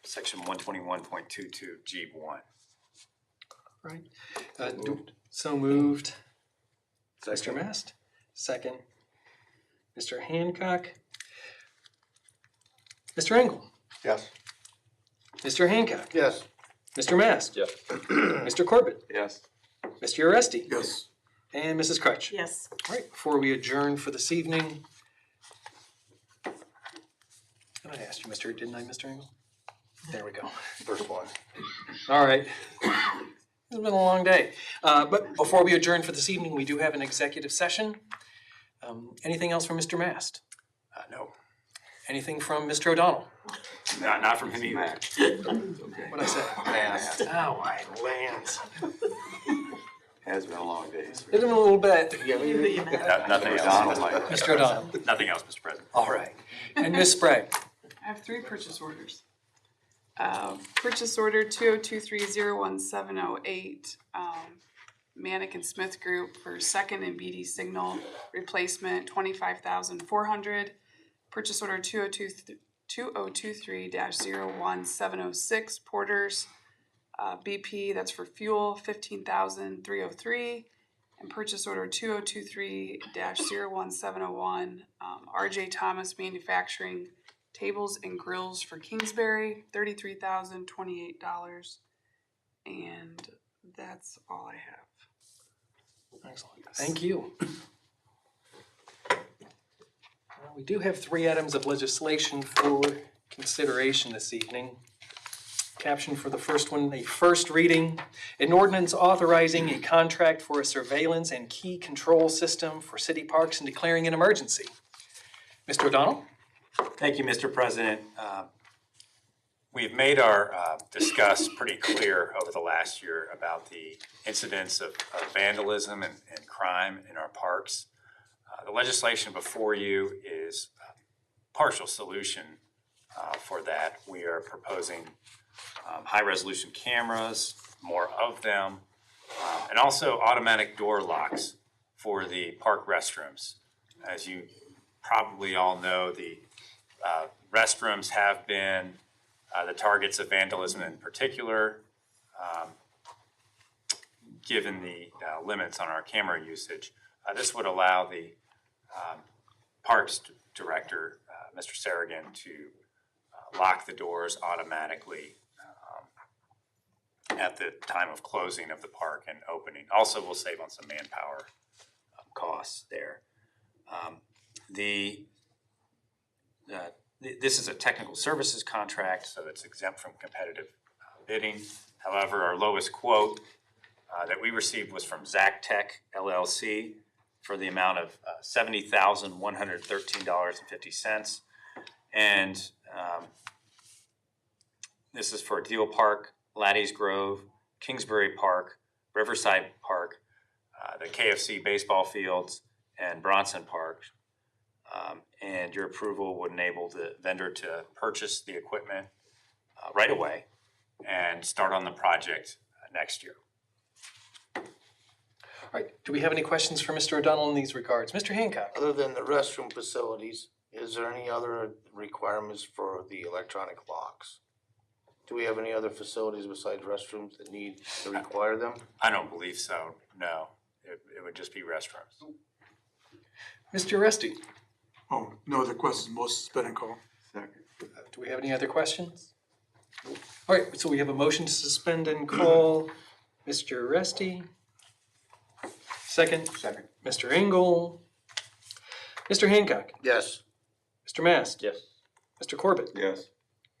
section 121.22 G1. Right. So moved. Mr. Mast. Second. Mr. Hancock. Mr. Engel. Yes. Mr. Hancock. Yes. Mr. Mast. Yes. Mr. Corbett. Yes. Mr. Uresti. Yes. And Mrs. Crutch. Yes. All right, before we adjourn for this evening. And I asked you, didn't I, Mr. Engel? There we go. First one. All right. It's been a long day. But before we adjourn for this evening, we do have an executive session. Anything else from Mr. Mast? No, Anything from Mr. O'Donnell? not from him either. What'd I say? Mast. Oh, my lands. Has been a long day. It's been a little bit. Nothing O'Donnell else. might. Mr. O'Donnell. Nothing else, Mr. President. All right. And Ms. Sprague? I have 3 purchase orders. Purchase order 2023-01708, Manick and Smith Group for second and BD signal replacement, $25,400. Purchase order 2023-01706, Porter's BP, that's for fuel, $15,303. And purchase order 2023-01701, RJ Thomas Manufacturing, tables and grills for Kingsbury, $33,028. And that's all I have. Excellent. Thank you. Well, we do have 3 items of legislation for consideration this evening. Caption for the first one, a first reading, an ordinance authorizing a contract for a surveillance and key control system for city parks and declaring an emergency. Mr. O'Donnell? Thank you, Mr. President. We've made our discuss pretty clear over the last year about the incidents of vandalism and crime in our parks. The legislation before you is a partial solution for that. We are proposing high-resolution cameras, more of them, and also automatic door locks for the park restrooms. As you probably all know, the restrooms have been the targets of vandalism in particular, given the limits on our camera usage. This would allow the Parks Director, Mr. Sarragan, to lock the doors automatically at the time of closing of the park and opening. Also, we'll save on some manpower costs there. This is a technical services contract, so it's exempt from competitive bidding. However, our lowest quote that we received was from Zac Tech LLC for the amount of $70,113.50. And this is for Deal Park, Laddies Grove, Kingsbury Park, Riverside Park, the KFC baseball fields, and Bronson Park. And your approval would enable the vendor to purchase the equipment right away and start on the project next year. All right, do we have any questions for Mr. O'Donnell in these regards? Mr. Hancock? Other than the restroom facilities, is there any other requirements for the electronic locks? Do we have any other facilities besides restrooms that need to require them? I don't believe so, no. It would just be restrooms. Mr. Resty? Oh, no other questions, motion to suspend and call. Second. Do we have any other questions? All right, so we have a motion to suspend and call. Mr. Resty? Second? Second. Mr. Engel? Mr. Hancock? Yes. Mr. Mast? Yes. Mr. Corbett? Yes.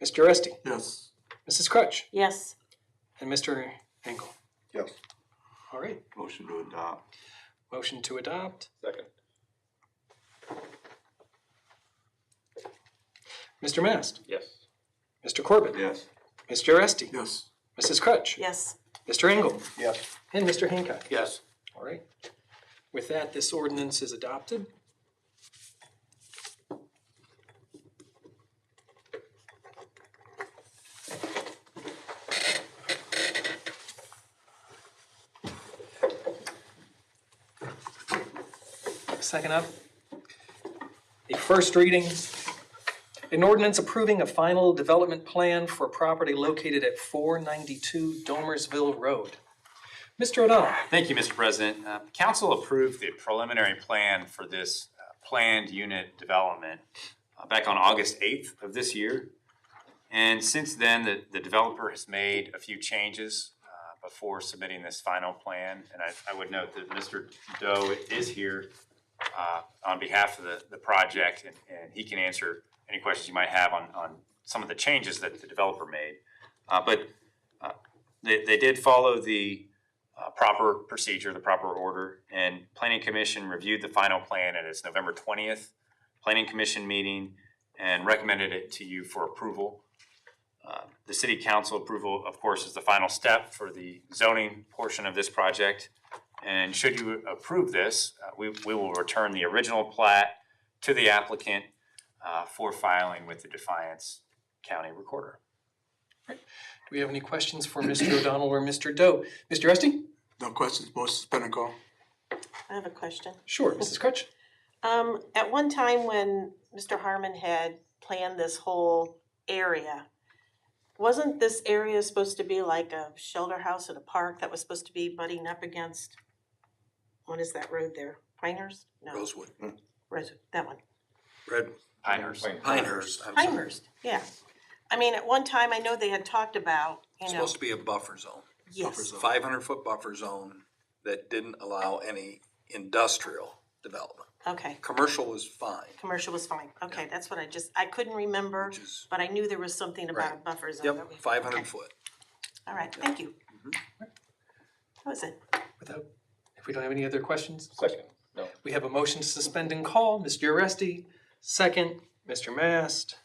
Mr. Resty? Yes. Mrs. Crutch? Yes. And Mr. Engel? Yes. All right, Motion to adopt. motion to adopt. Second. Mr. Mast? Yes. Mr. Corbett? Yes. Mr. Resty? Yes. Mrs. Crutch? Yes. Mr. Engel? Yes. And Mr. Hancock? Yes. All right. With that, this ordinance is adopted. Second up, a first reading, an ordinance approving a final development plan for property located at 492 Domersville Road. Mr. O'Donnell? Thank you, Mr. President. Council approved the preliminary plan for this planned unit development back on August 8th of this year. And since then, the developer has made a few changes before submitting this final plan. And I would note that Mr. Doe is here on behalf of the project, and he can answer any questions you might have on some of the changes that the developer made. But they did follow the proper procedure, the proper order, and Planning Commission reviewed the final plan at its November 20th Planning Commission meeting and recommended it to you for approval. The City Council approval, of course, is the final step for the zoning portion of this project. And should you approve this, we will return the original plat to the applicant for filing with the Defiance County Recorder. Do we have any questions for Mr. O'Donnell or Mr. Doe? Mr. Resty? No questions, motion to suspend and call. I have a question. Sure, Mrs. Crutch? At one time when Mr. Harmon had planned this whole area, wasn't this area supposed to be like a shelter house at a park that was supposed to be butting up against, what is that road there? Pinehurst? No. Rosewood. Rosewood, that one. Red. Pinehurst. Pinehurst. Pinehurst, yeah. I mean, at one time, I know they had talked about, you know, Supposed to be a buffer zone, yes, 500-foot buffer zone that didn't allow any industrial development. okay. Commercial was fine. Commercial was fine. Okay, that's what I couldn't remember, Which is- but I knew there was something about a Right. buffer zone. Yep, that we- 500 okay. foot. All right, thank you. That was it. If we don't have any other questions? Second. No. We have a motion to suspend and call. Mr. Resty, second. Mr. Mast.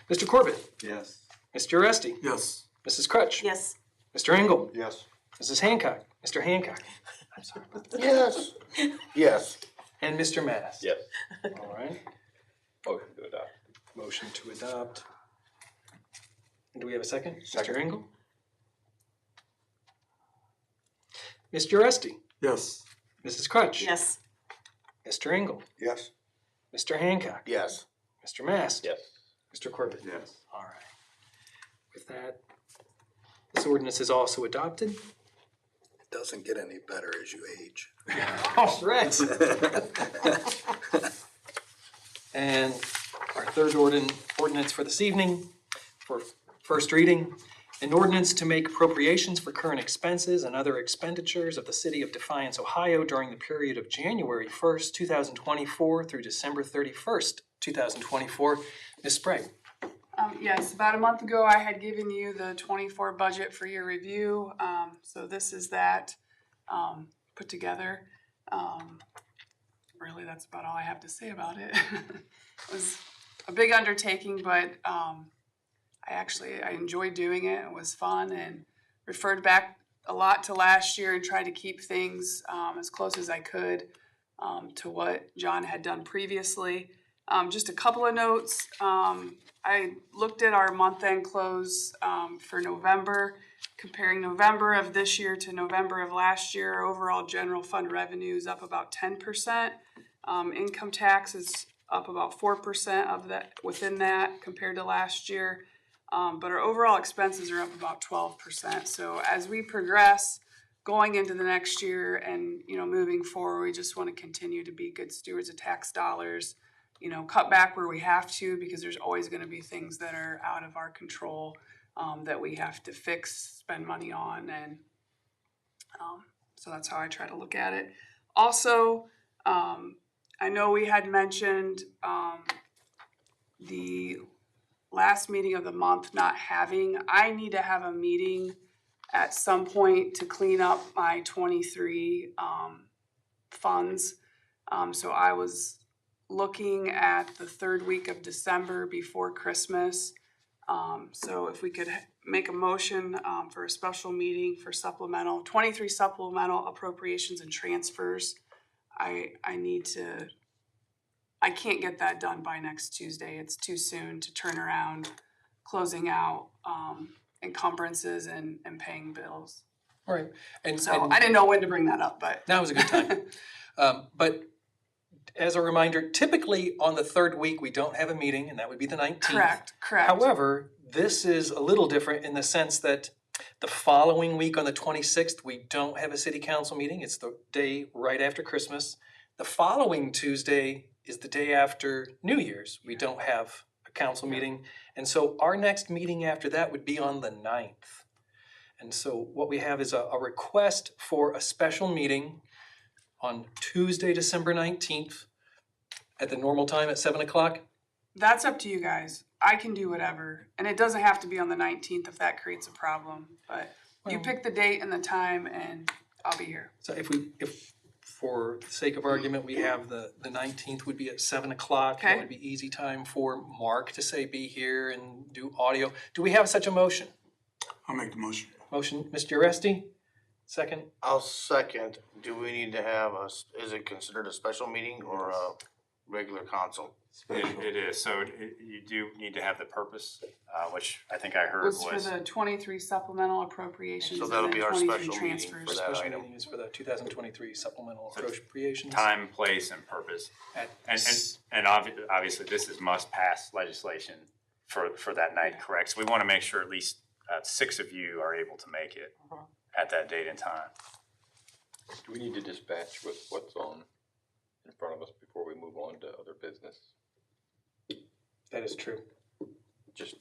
Mr. Corbett? Yes. Mr. Resty? Yes. Mrs. Crutch? Yes. Mr. Engel? Yes. Mrs. Hancock? Mr. Hancock? I'm sorry. Yes. Yes. And Mr. Mast? Yes. All right. Motion to adopt. Motion motion to adopt. And do we have a second? Mr. Engel? Mr. Esty? Yes. Mrs. Crutch? Yes. Mr. Engel? Yes. Mr. Hancock? Yes. Mr. Mast? Yes. Mr. Corbett? Yes. All right. With that, this ordinance is also adopted. It doesn't get any better as you age. All right. And our third ordinance for this evening, for first reading, an ordinance to make appropriations for current expenses and other expenditures of the city of Defiance, Ohio during the period of January 1st, 2024 through December 31st, 2024. Ms. Sprague. Yes, about a month ago, I had given you the 24 budget for your review. So this is that put together. Really, that's about all I have to say about it. It was a big undertaking, but I enjoyed doing it. It was fun and referred back a lot to last year and tried to keep things as close as I could to what John had done previously. Just a couple of notes. I looked at our month-end close for November, comparing November of this year to November of last year. Our overall general fund revenue is up about 10%. Income tax is up about 4% of that within that compared to last year. But our overall expenses are up about 12%. So as we progress going into the next year and, moving forward, we just want to continue to be good stewards of tax dollars, cut back where we have to, because there's always going to be things that are out of our control that we have to fix, spend money on. And so that's how I try to look at it. Also, I know we had mentioned the last meeting of the month I need to have a meeting at some point to clean up my 23 funds. So I was looking at the third week of December before Christmas. So if we could make a motion for a special meeting for 23 supplemental appropriations and transfers. I can't get that done by next Tuesday. It's too soon to turn around closing out encumbrances and paying bills. All right. And I didn't know when to bring that up, but now is a good time. But as a reminder, typically on the third week, we don't have a meeting, and that would be the 19th. Correct. However, this is a little different in the sense that the following week on the 26th, we don't have a city council meeting. It's the day right after Christmas. The following Tuesday is the day after New Year's. We don't have a council meeting. And so our next meeting after that would be on the 9th. And so what we have is a request for a special meeting on Tuesday, December 19th at the normal time at 7 o'clock. That's up to you guys. I can do whatever. And it doesn't have to be on the 19th if that creates a problem. But you pick the date and the time and I'll be here. So if for the sake of argument, we have the 19th would be at 7 o'clock. Okay. That would be easy time for Mark to say be here and do audio. Do we have such a motion? I'll make the motion. Motion, Mr. Uresti, second. I'll second. Do we need to have is it considered a special meeting or a regular council? It is, so you do need to have the purpose, which I think I heard Was for the 23 supplemental appropriations So and that'll then be our 23 special meeting for transfers. that Special item. meeting is for the 2023 supplemental appropriations. time, place, and purpose. And obviously, this is must-pass legislation for that night, correct? So we want to make sure at least 6 of you are able to make it at that date and time. Do we need to dispatch with what's on in front of us before we move on to other business? That is true. Just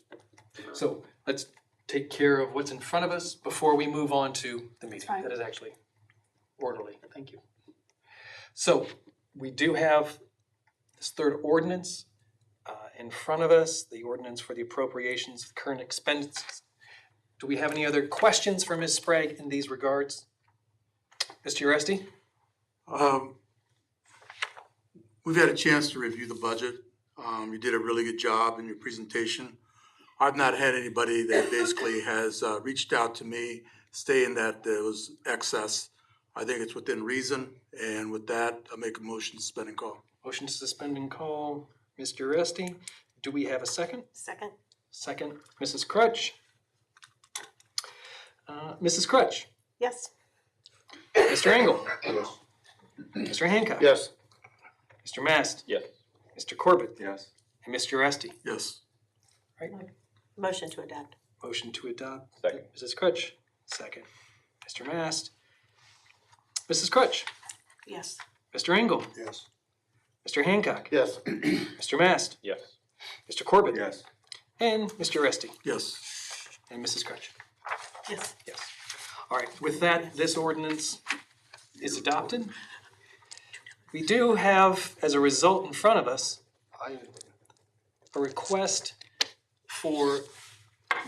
So let's take care of what's in front of us before we move on to the meeting. Fine. That is actually orderly. Thank you. So we do have this third ordinance in front of us, the ordinance for the appropriations of current expenses. Do we have any other questions for Ms. Sprague in these regards? Mr. Uresti? We've had a chance to review the budget. You did a really good job in your presentation. I've not had anybody that basically has reached out to me saying that there was excess. I think it's within reason, and with that, I'll make a motion to suspend and call. Motion to suspend and call, Mr. Uresti. Do we have a second? Second? Second, Mrs. Crutch. Mrs. Crutch, Yes. Mr. Engel. Mr. Hancock. Yes. Mr. Mast. Yes. Mr. Corbett. Yes. And Mr. Esty. Yes. Motion to adopt. Motion to adopt. Second. Mrs. Crutch. Second. Mr. Mast. Mrs. Crutch. Yes. Mr. Engel. Yes. Mr. Hancock. Yes. Mr. Mast. Yes. Mr. Corbett. Yes. And Mr. Esty. Yes. And Mrs. Crutch. Yes. Yes. All right, with that, this ordinance is adopted. We do have, as a result in front of us, a request for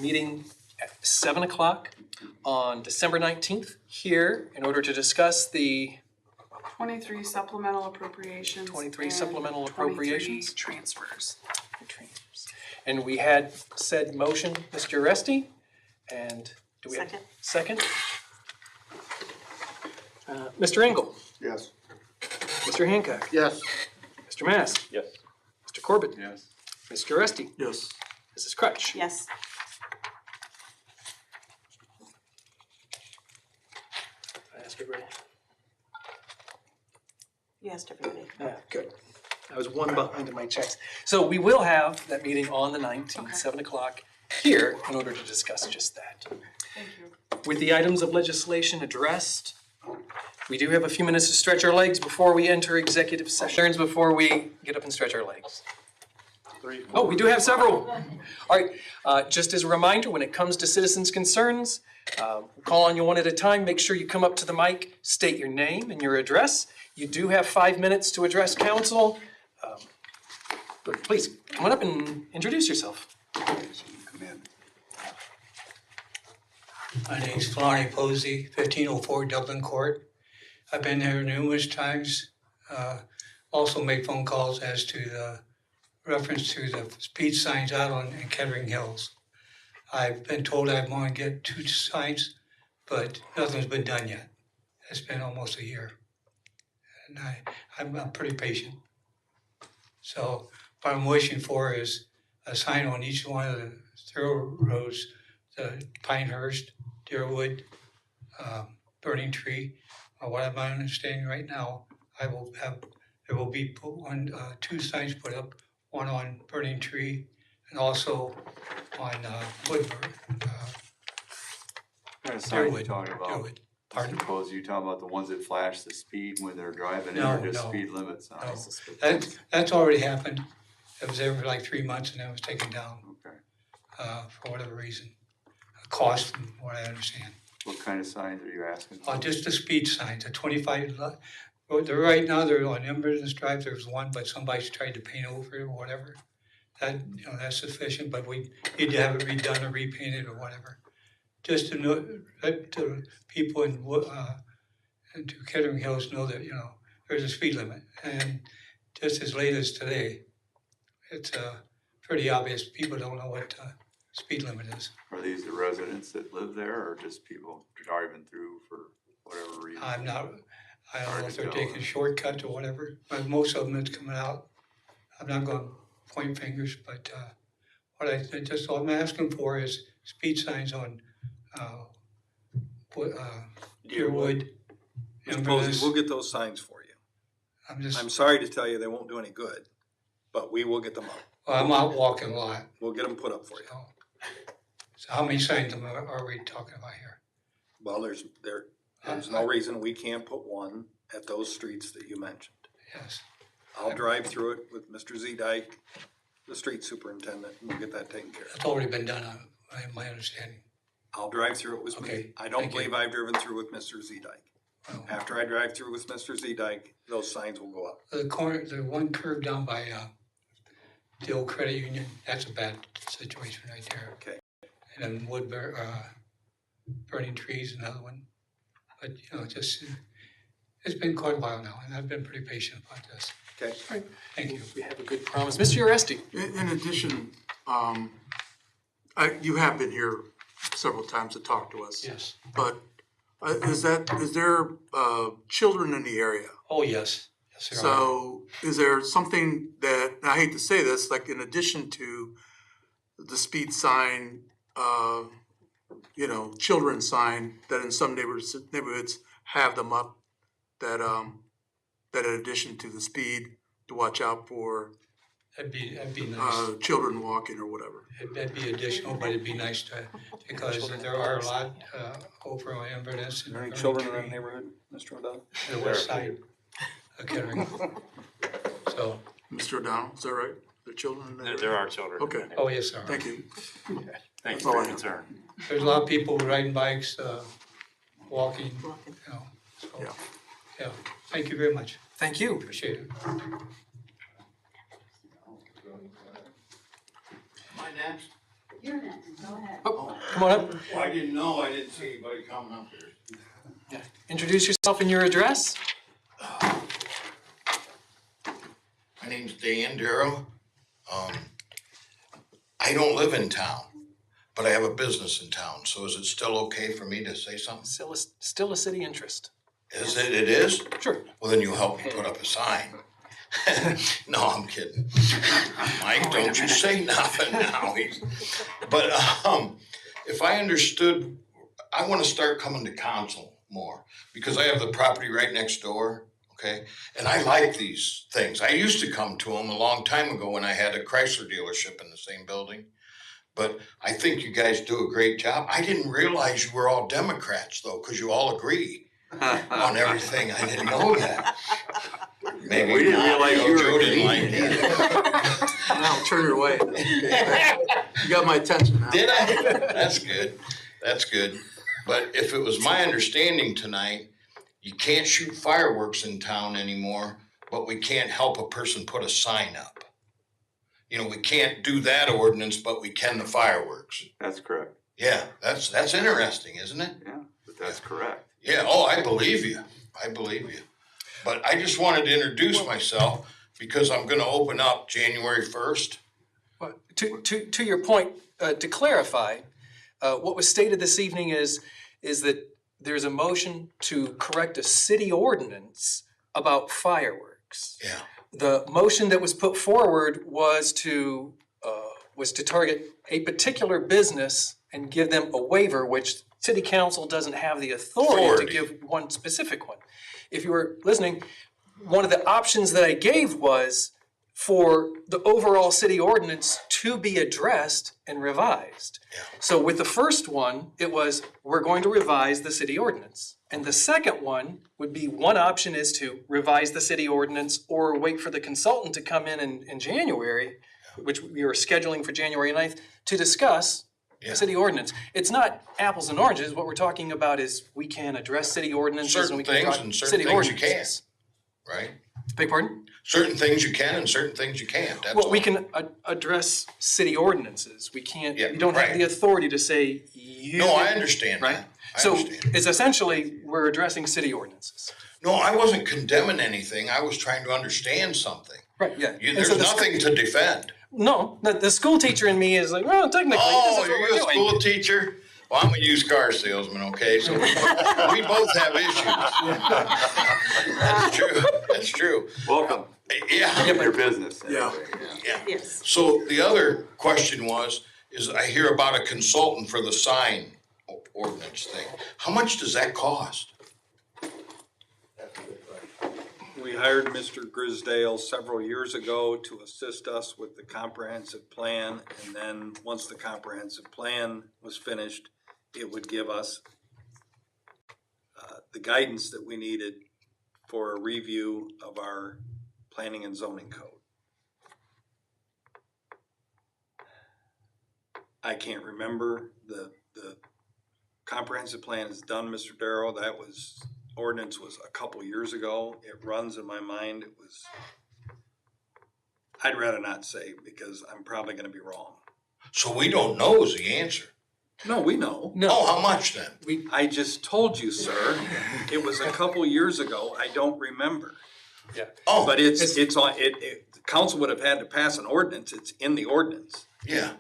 meeting at 7 o'clock on December 19th here in order to discuss the 23 supplemental appropriations. 23 and supplemental 23 appropriations. transfers. transfers. And we had said motion, Mr. Esty, and do we have? Second. Second? Mr. Engel, Yes. Mr. Hancock, Yes. Mr. Mast, Yes. Mr. Corbett, Yes. Mr. Esty, Yes. Mrs. Crutch. Yes. I asked everybody. You asked everybody. Good. I was one behind in my checks. So we will have that meeting on the 19th, Okay. 7 o'clock here in order to discuss just that. Thank you. With the items of legislation addressed, we do have a few minutes to stretch our legs before we enter executive sessions, before we get up and stretch our legs. Oh, we do have several. All right, just as a reminder, when it comes to citizens' concerns, we'll call on you one at a time. Make sure you come up to the mic, state your name and your address. You do have 5 minutes to address council. But please, come on up and introduce yourself. My name's Flannery Posey, 1504 Dublin Court. I've been there numerous times. Also made phone calls as to the reference to the speed signs out on in Kettering Hills. I've been told I want to get 2 signs, but nothing's been done yet. It's been almost a year. And I'm pretty patient. So what I'm wishing for is a sign on each one of the thoroughroads, the Pinehurst, Deerwood, Burning Tree. What I'm understanding right now, there will be 2 signs put up, one on Burning Tree and also on Woodburn. What kind of sign are you Deerwood, talking about? Deerwood. Pardon? Suppose you talking about the ones that flash the speed when they're driving in No, or just no. speed limit signs? That's already happened. It was there for like 3 months and then it was taken down Okay. for whatever reason. Cost, from what I understand. What kind of signs are you asking? Just the speed signs, a 25, right now they're on Emerson Drive, there's one, but somebody's tried to paint over it or whatever. That, that's sufficient, but we need to have it redone or repainted or whatever. Just to know, let the people in to Kettering Hills know that, there's a speed limit. And just as late as today, it's pretty obvious, people don't know what speed limit is. Are these the residents that live there or just people driving through for whatever reason? I don't know Hard if to they're tell. taking shortcuts or whatever, but most of them that's coming out. I'm not gonna point fingers, but all I'm asking for is speed signs on Deerwood. Mr. Inverness. Posey, we'll get those signs for you. I'm sorry to tell you they won't do any good, but we will get them up. I'm out walking a lot. We'll get them put up for you. So how many signs are we talking about here? Well, there's no reason we can't put one at those streets that you mentioned. Yes. I'll drive through it with Mr. Zedike, the street superintendent, and we'll get that taken care of. That's already been done, my understanding. I'll drive through it with me. Okay, I don't thank believe you. I've driven through with Mr. Zedike. Well, After I drive through with Mr. Zedike, those signs will go up. the one curve down by the old credit union, that's a bad situation right there. Okay. And then Burning Trees, another one. But, it's been quite a while now, and I've been pretty patient about this. Okay. Thank you. We have a good promise. Mr. Uresti. In addition, you have been here several times to talk to us. Yes. But is there children in the area? Oh, yes, Yes, there are. So is there something that, and I hate to say this, like in addition to the speed sign, children's sign, that in some neighborhoods have them up, that, that in addition to the speed, to watch out for, That'd be nice. children walking or whatever? That'd be additional, but it'd be nice to, because there are a lot, over on Inverness. Are there any children in that neighborhood, Mr. O'Donnell? The west side of Kettering. So, Mr. O'Donnell, is that right? The children in there? There are children. Okay, oh, yes, there are. thank you. Thank That's you all for I your have. concern. There's a lot of people riding bikes, walking, so, Yeah. yeah. Thank you very much. Thank you. Appreciate it. My next? Oh, come on up. Well, I didn't know, I didn't see anybody coming up here. Introduce yourself and your address. My name's Dan Darrow. I don't live in town, but I have a business in town, so is it still okay for me to say something? Still a city interest. Is it? It is? Sure. Well, then you'll help me put up a sign. No, I'm kidding. Mike, don't you say nothing now. But if I understood, I want to start coming to council more because I have the property right next door, okay? And I like these things. I used to come to them a long time ago when I had a Chrysler dealership in the same building. But I think you guys do a great job. I didn't realize you were all Democrats though, because you all agree on everything. I didn't know that. Maybe We didn't not. realize you were Joe didn't like Canadian. it. Now, turn your way. You got my attention now. Did I? That's good. That's good. But if it was my understanding tonight, you can't shoot fireworks in town anymore, but we can't help a person put a sign up. You know, we can't do that ordinance, but we can the fireworks. That's correct. Yeah, that's interesting, isn't it? Yeah, but that's correct. Yeah, oh, I believe you. I believe you. But I just wanted to introduce myself because I'm gonna open up January 1st. Well, to your point, to clarify, what was stated this evening is that there's a motion to correct a city ordinance about fireworks. Yeah. The motion that was put forward was to target a particular business and give them a waiver, which city council doesn't have the authority to give one specific one. If you were listening, one of the options that I gave was for the overall city ordinance to be addressed and revised. Yeah. So with the first one, it was, we're going to revise the city ordinance. And the second one would be, one option is to revise the city ordinance or wait for the consultant to come in January, which we were scheduling for January 9th, to discuss the city ordinance. It's not apples and oranges. What we're talking about is we can address city ordinances and Certain we can things draw and certain city things you can't, ordinances. right? Beg pardon? Certain things you can and certain things you can't, that's Well, all. we can address city ordinances. We can't, Yeah, we don't have right. the authority to say you. No, I didn't, understand right? that. I So understand. it's essentially, we're addressing city ordinances. No, I wasn't condemning anything, I was trying to understand something. Right, yeah. And There's so the nothing to defend. No, the school teacher in me is like, well, technically, Oh, this is what you're we're a doing. school teacher? Well, I'm a used car salesman, okay, so we both have issues. That's true, that's true. Welcome. Yeah, Your business. Yeah. yeah. Yes. So the other question is I hear about a consultant for the sign ordinance thing. How much does that cost? We hired Mr. Grisdale several years ago to assist us with the comprehensive plan, and then once the comprehensive plan was finished, it would give us the guidance that we needed for a review of our planning and zoning code. I can't remember the comprehensive plan is done, Mr. Darrow. That ordinance was a couple years ago. It runs in my mind. I'd rather not say because I'm probably gonna be wrong. So we don't know is the answer. No, we know. Oh, how much then? I just told you, sir. It was a couple years ago. I don't remember. Yeah. Oh, But it's on, the council would have had to pass an ordinance. It's in the ordinance. yeah,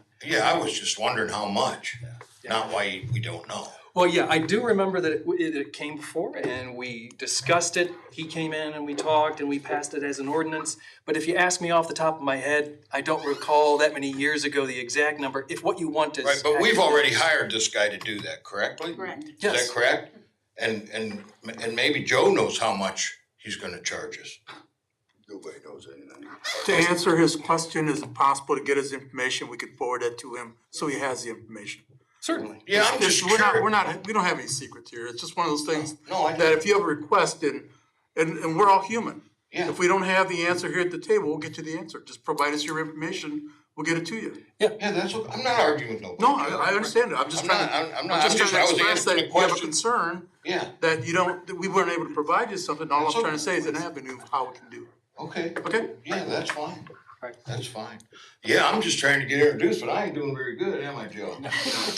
I was just wondering how much, not why we don't know. Well, yeah, I do remember that it came before and we discussed it. He came in and we talked and we passed it as an ordinance. But if you ask me off the top of my head, I don't recall that many years ago the exact number. If what you want is. Right, but we've already hired this guy to do that, correctly? Correct. Is Yes. that correct? And maybe Joe knows how much he's gonna charge us. Nobody knows anything. To answer his question, is it possible to get his information? We could forward that to him so he has the information. Certainly. Yeah, I'm just curious. We don't have any secrets here. It's just one of those things No, I that if you have a request and we're all human. Yeah. If we don't have the answer here at the table, we'll get you the answer. Just provide us your information, we'll get it to you. Yeah, that's what, I'm not arguing with nobody. No, I understand it. I'm just trying to express that you have a concern Yeah, that that we weren't able to provide you something. All That's I'm trying to okay. say is an avenue of how we can do it. okay, Okay? yeah, that's fine. Right. That's fine. Yeah, I'm just trying to get introduced, but I ain't doing very good, am I, Joe?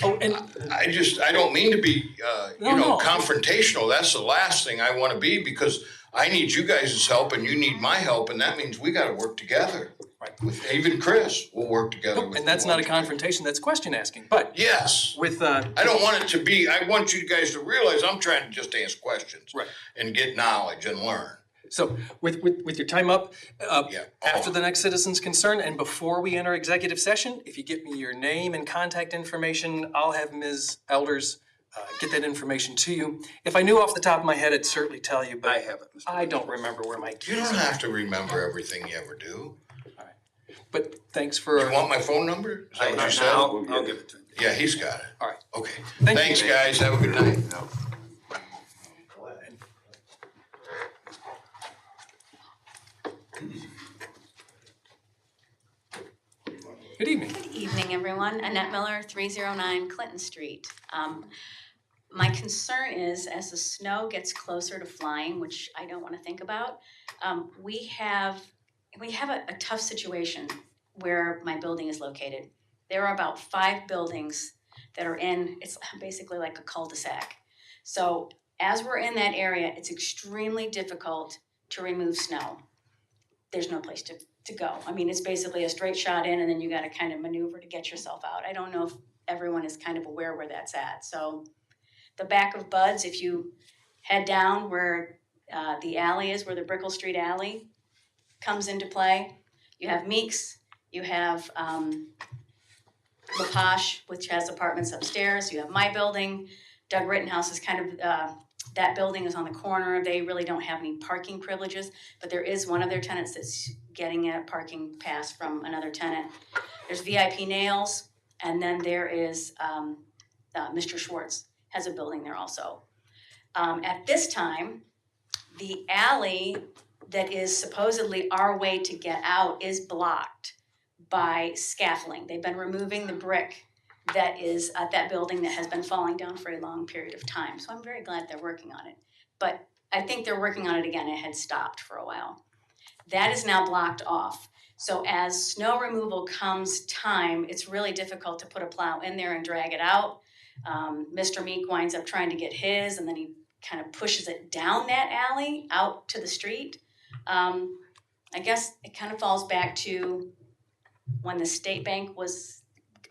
Oh, and I don't mean to be, No. confrontational. That's the last thing I wanna be, because I need you guys' help and you need my help, and that means we gotta work together. Right. With even Chris, we'll work together with. and that's not a confrontation, that's question asking. But Yes. with, I don't want it to be, I want you guys to realize I'm trying to just ask questions. Right. And get knowledge and learn. so with your time up, Yeah. after the next citizen's concern and before we enter executive session, if you get me your name and contact information, I'll have Ms. Elders get that information to you. If I knew off the top of my head, I'd certainly tell you, but I have it, Mr. I don't remember where my You keys don't are. have to remember everything you ever do. But thanks for. You want my phone number? Is that what you said? I'll give it to him. Yeah, he's got it. All right. Okay. Thank you. Thanks, guys. Have a good night. Good evening. Good evening, everyone. Annette Miller, 309 Clinton Street. My concern is, as the snow gets closer to flying, which I don't want to think about, we have a tough situation where my building is located. There are about 5 buildings that are it's basically like a cul-de-sac. So as we're in that area, it's extremely difficult to remove snow. There's no place to go. I mean, it's basically a straight shot in and then you gotta kind of maneuver to get yourself out. I don't know if everyone is kind of aware where that's at. So the back of Bud's, if you head down where the alley is, where the Brickell Street alley comes into play, you have Meeks, you have La Poche, which has apartments upstairs, you have my building. Doug Rittenhouse is kind of, that building is on the corner. They really don't have any parking privileges, but there is one of their tenants that's getting a parking pass from another tenant. There's VIP Nails, and then there is Mr. Schwartz has a building there also. At this time, the alley that is supposedly our way to get out is blocked by scaffolding. They've been removing the brick that is at that building that has been falling down for a long period of time. So I'm very glad they're working on it. But I think they're working on it again. It had stopped for a while. That is now blocked off. So as snow removal comes time, it's really difficult to put a plow in there and drag it out. Mr. Meek winds up trying to get his, and then he kind of pushes it down that alley out to the street. I guess it kind of falls back to when the state bank was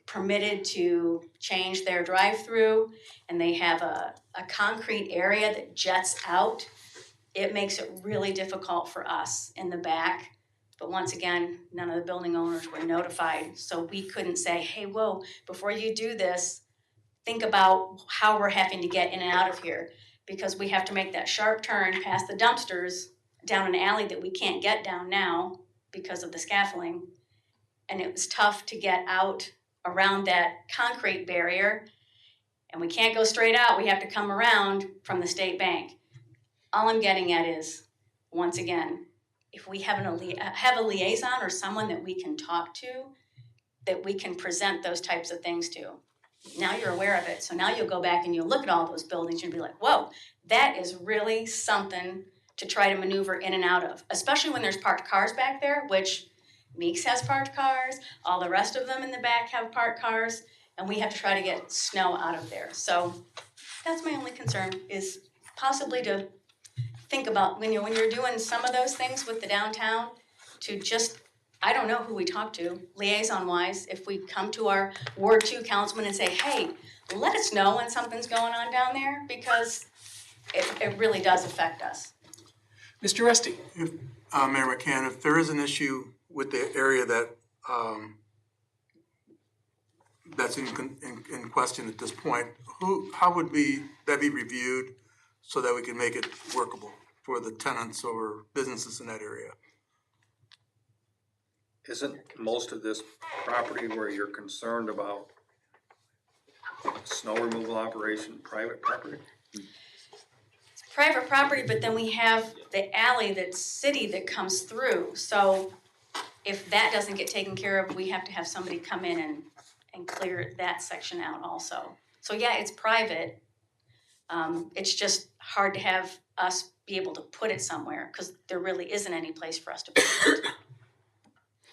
permitted to change their drive-through and they have a concrete area that jets out. It makes it really difficult for us in the back. But once again, none of the building owners were notified, so we couldn't say, hey, whoa, before you do this, think about how we're having to get in and out of here, because we have to make that sharp turn past the dumpsters down an alley that we can't get down now because of the scaffolding. And it was tough to get out around that concrete barrier, and we can't go straight out, we have to come around from the state bank. All I'm getting at is, once again, if we have a liaison or someone that we can talk to, that we can present those types of things to. Now you're aware of it, so now you'll go back and you'll look at all those buildings and be like, whoa, that is really something to try to maneuver in and out of, especially when there's parked cars back there, which Meeks has parked cars, all the rest of them in the back have parked cars, and we have to try to get snow out of there. So that's my only concern, is possibly to think about when you're doing some of those things with the downtown, to just, I don't know who we talk to, liaison wise, if we come to our Ward 2 councilman and say, hey, let us know when something's going on down there, because it really does affect us. Mr. Rusty? If, Mayor McCann, if there is an issue with the area that, that's in question at this point, how would that be reviewed so that we can make it workable for the tenants or businesses in that area? Isn't most of this property where you're concerned about snow removal operation private property? It's private property, but then we have the alley that's city that comes through. So if that doesn't get taken care of, we have to have somebody come in and clear that section out also. So yeah, it's private. It's just hard to have us be able to put it somewhere because there really isn't any place for us to put it.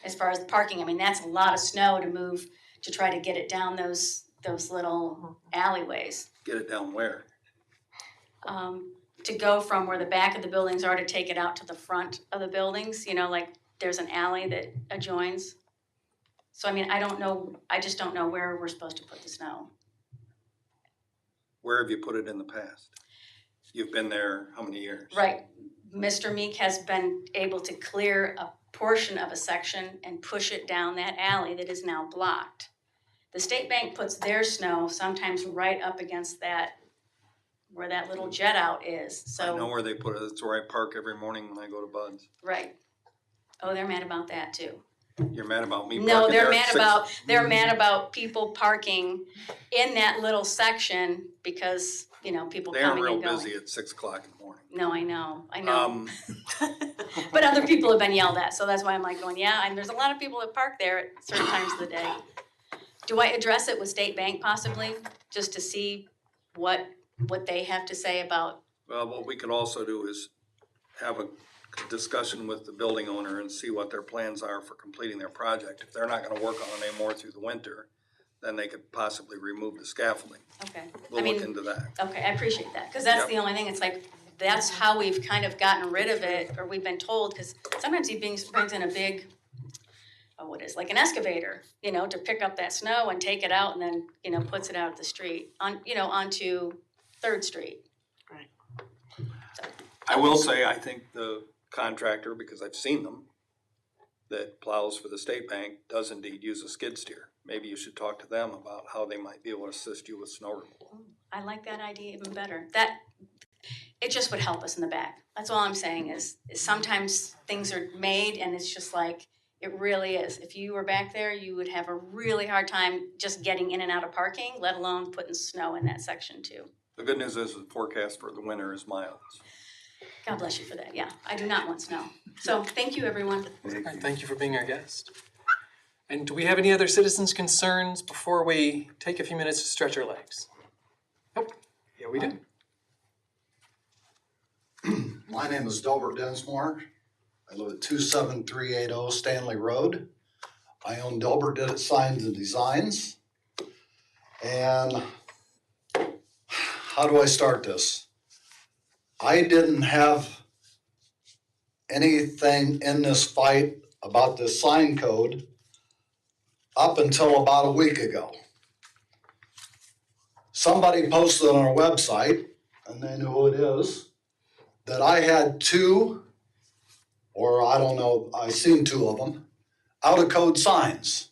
As far as the parking, I mean, that's a lot of snow to move to try to get it down those little alleyways. Get it down where? To go from where the back of the buildings are to take it out to the front of the buildings, you know, like there's an alley that adjoins. So I mean, I just don't know where we're supposed to put the snow. Where have you put it in the past? You've been there how many years? Right. Mr. Meek has been able to clear a portion of a section and push it down that alley that is now blocked. The state bank puts their snow sometimes right up against that, where that little jet out is, so. I know where they put it. It's where I park every morning when I go to Bud's. Right. Oh, they're mad about that too. You're mad about me parking No, there they're at mad about people parking in that little section because, you know, people They are coming real and going. busy at 6 o'clock in the morning. No, I know. But other people have been yelled at, so that's why I'm like going, yeah, and there's a lot of people that park there at certain times of the day. Do I address it with State Bank possibly, just to see what they have to say about? Well, what we could also do is have a discussion with the building owner and see what their plans are for completing their project. If they're not gonna work on it anymore through the winter, then they could possibly remove the scaffolding. Okay. We'll look into that. Okay, I appreciate that, because that's Yep. the only thing, it's like, that's how we've kind of gotten rid of it, or we've been told, because sometimes he brings in a big, like an excavator, you know, to pick up that snow and take it out and then, you know, puts it out at the street, onto 3rd Street. Right. I will say, I think the contractor, because I've seen them, that plows for the state bank does indeed use a skid steer. Maybe you should talk to them about how they might be able to assist you with snow removal. I like that idea even better. It just would help us in the back. That's all I'm saying is sometimes things are made and it's just like, it really is. If you were back there, you would have a really hard time just getting in and out of parking, let alone putting snow in that section too. The good news is the forecast for the winter is mild. God bless you for that. Yeah, I do not want snow. So thank you, everyone. All right, thank you for being our guest. And do we have any other citizens' concerns before we take a few minutes to stretch our legs? Nope. Yeah, we do. My name is Delbert Densmore. I live at 27380 Stanley Road. I own Delbert Did It Signs and Designs. And how do I start this? I didn't have anything in this fight about this sign code up until about a week ago. Somebody posted on our website, and they know who it is, that I had 2, or I don't know, I seen 2 of them, out of code signs.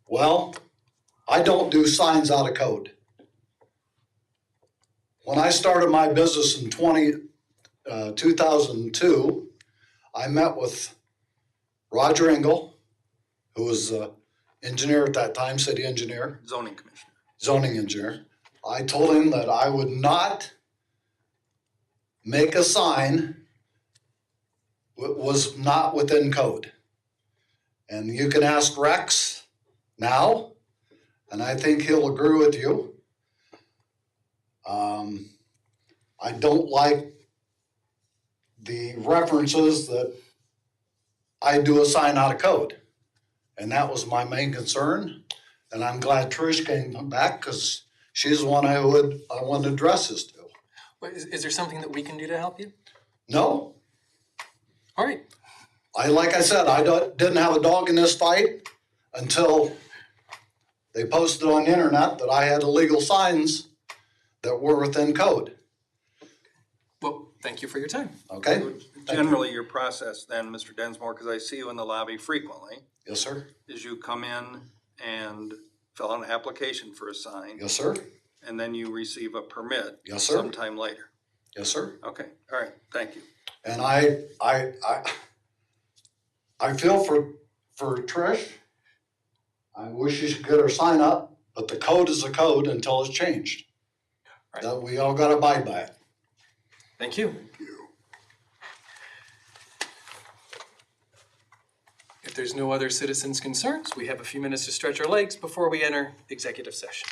Well, I don't do signs out of code. When I started my business in 2002, I met with Roger Engel, who was engineer at that time, city engineer. Zoning commissioner. Zoning engineer. I told him that I would not make a sign that was not within code. And you can ask Rex now, and I think he'll agree with you. I don't like the references that I do a sign out of code. And that was my main concern. And I'm glad Trish came back because she's the one I want to address this to. Well, is there something that we can do to help you? No. All right. Like I said, I didn't have a dog in this fight until They posted on the internet that I had illegal signs that were within code, Well, thank you for your time. okay? Generally, your process then, Mr. Densmore, because I see you in the lobby frequently, Yes, sir. is you come in and fill out an application for a sign, Yes, sir. and then you receive a permit Yes, sir. sometime later. Yes, sir. Okay, all right, thank you. And I feel for Trish. I wish she should get her sign up, but the code is the code until it's changed. Right. That we all gotta abide by it. Thank you. If there's no other citizens' concerns, we have a few minutes to stretch our legs before we enter executive session.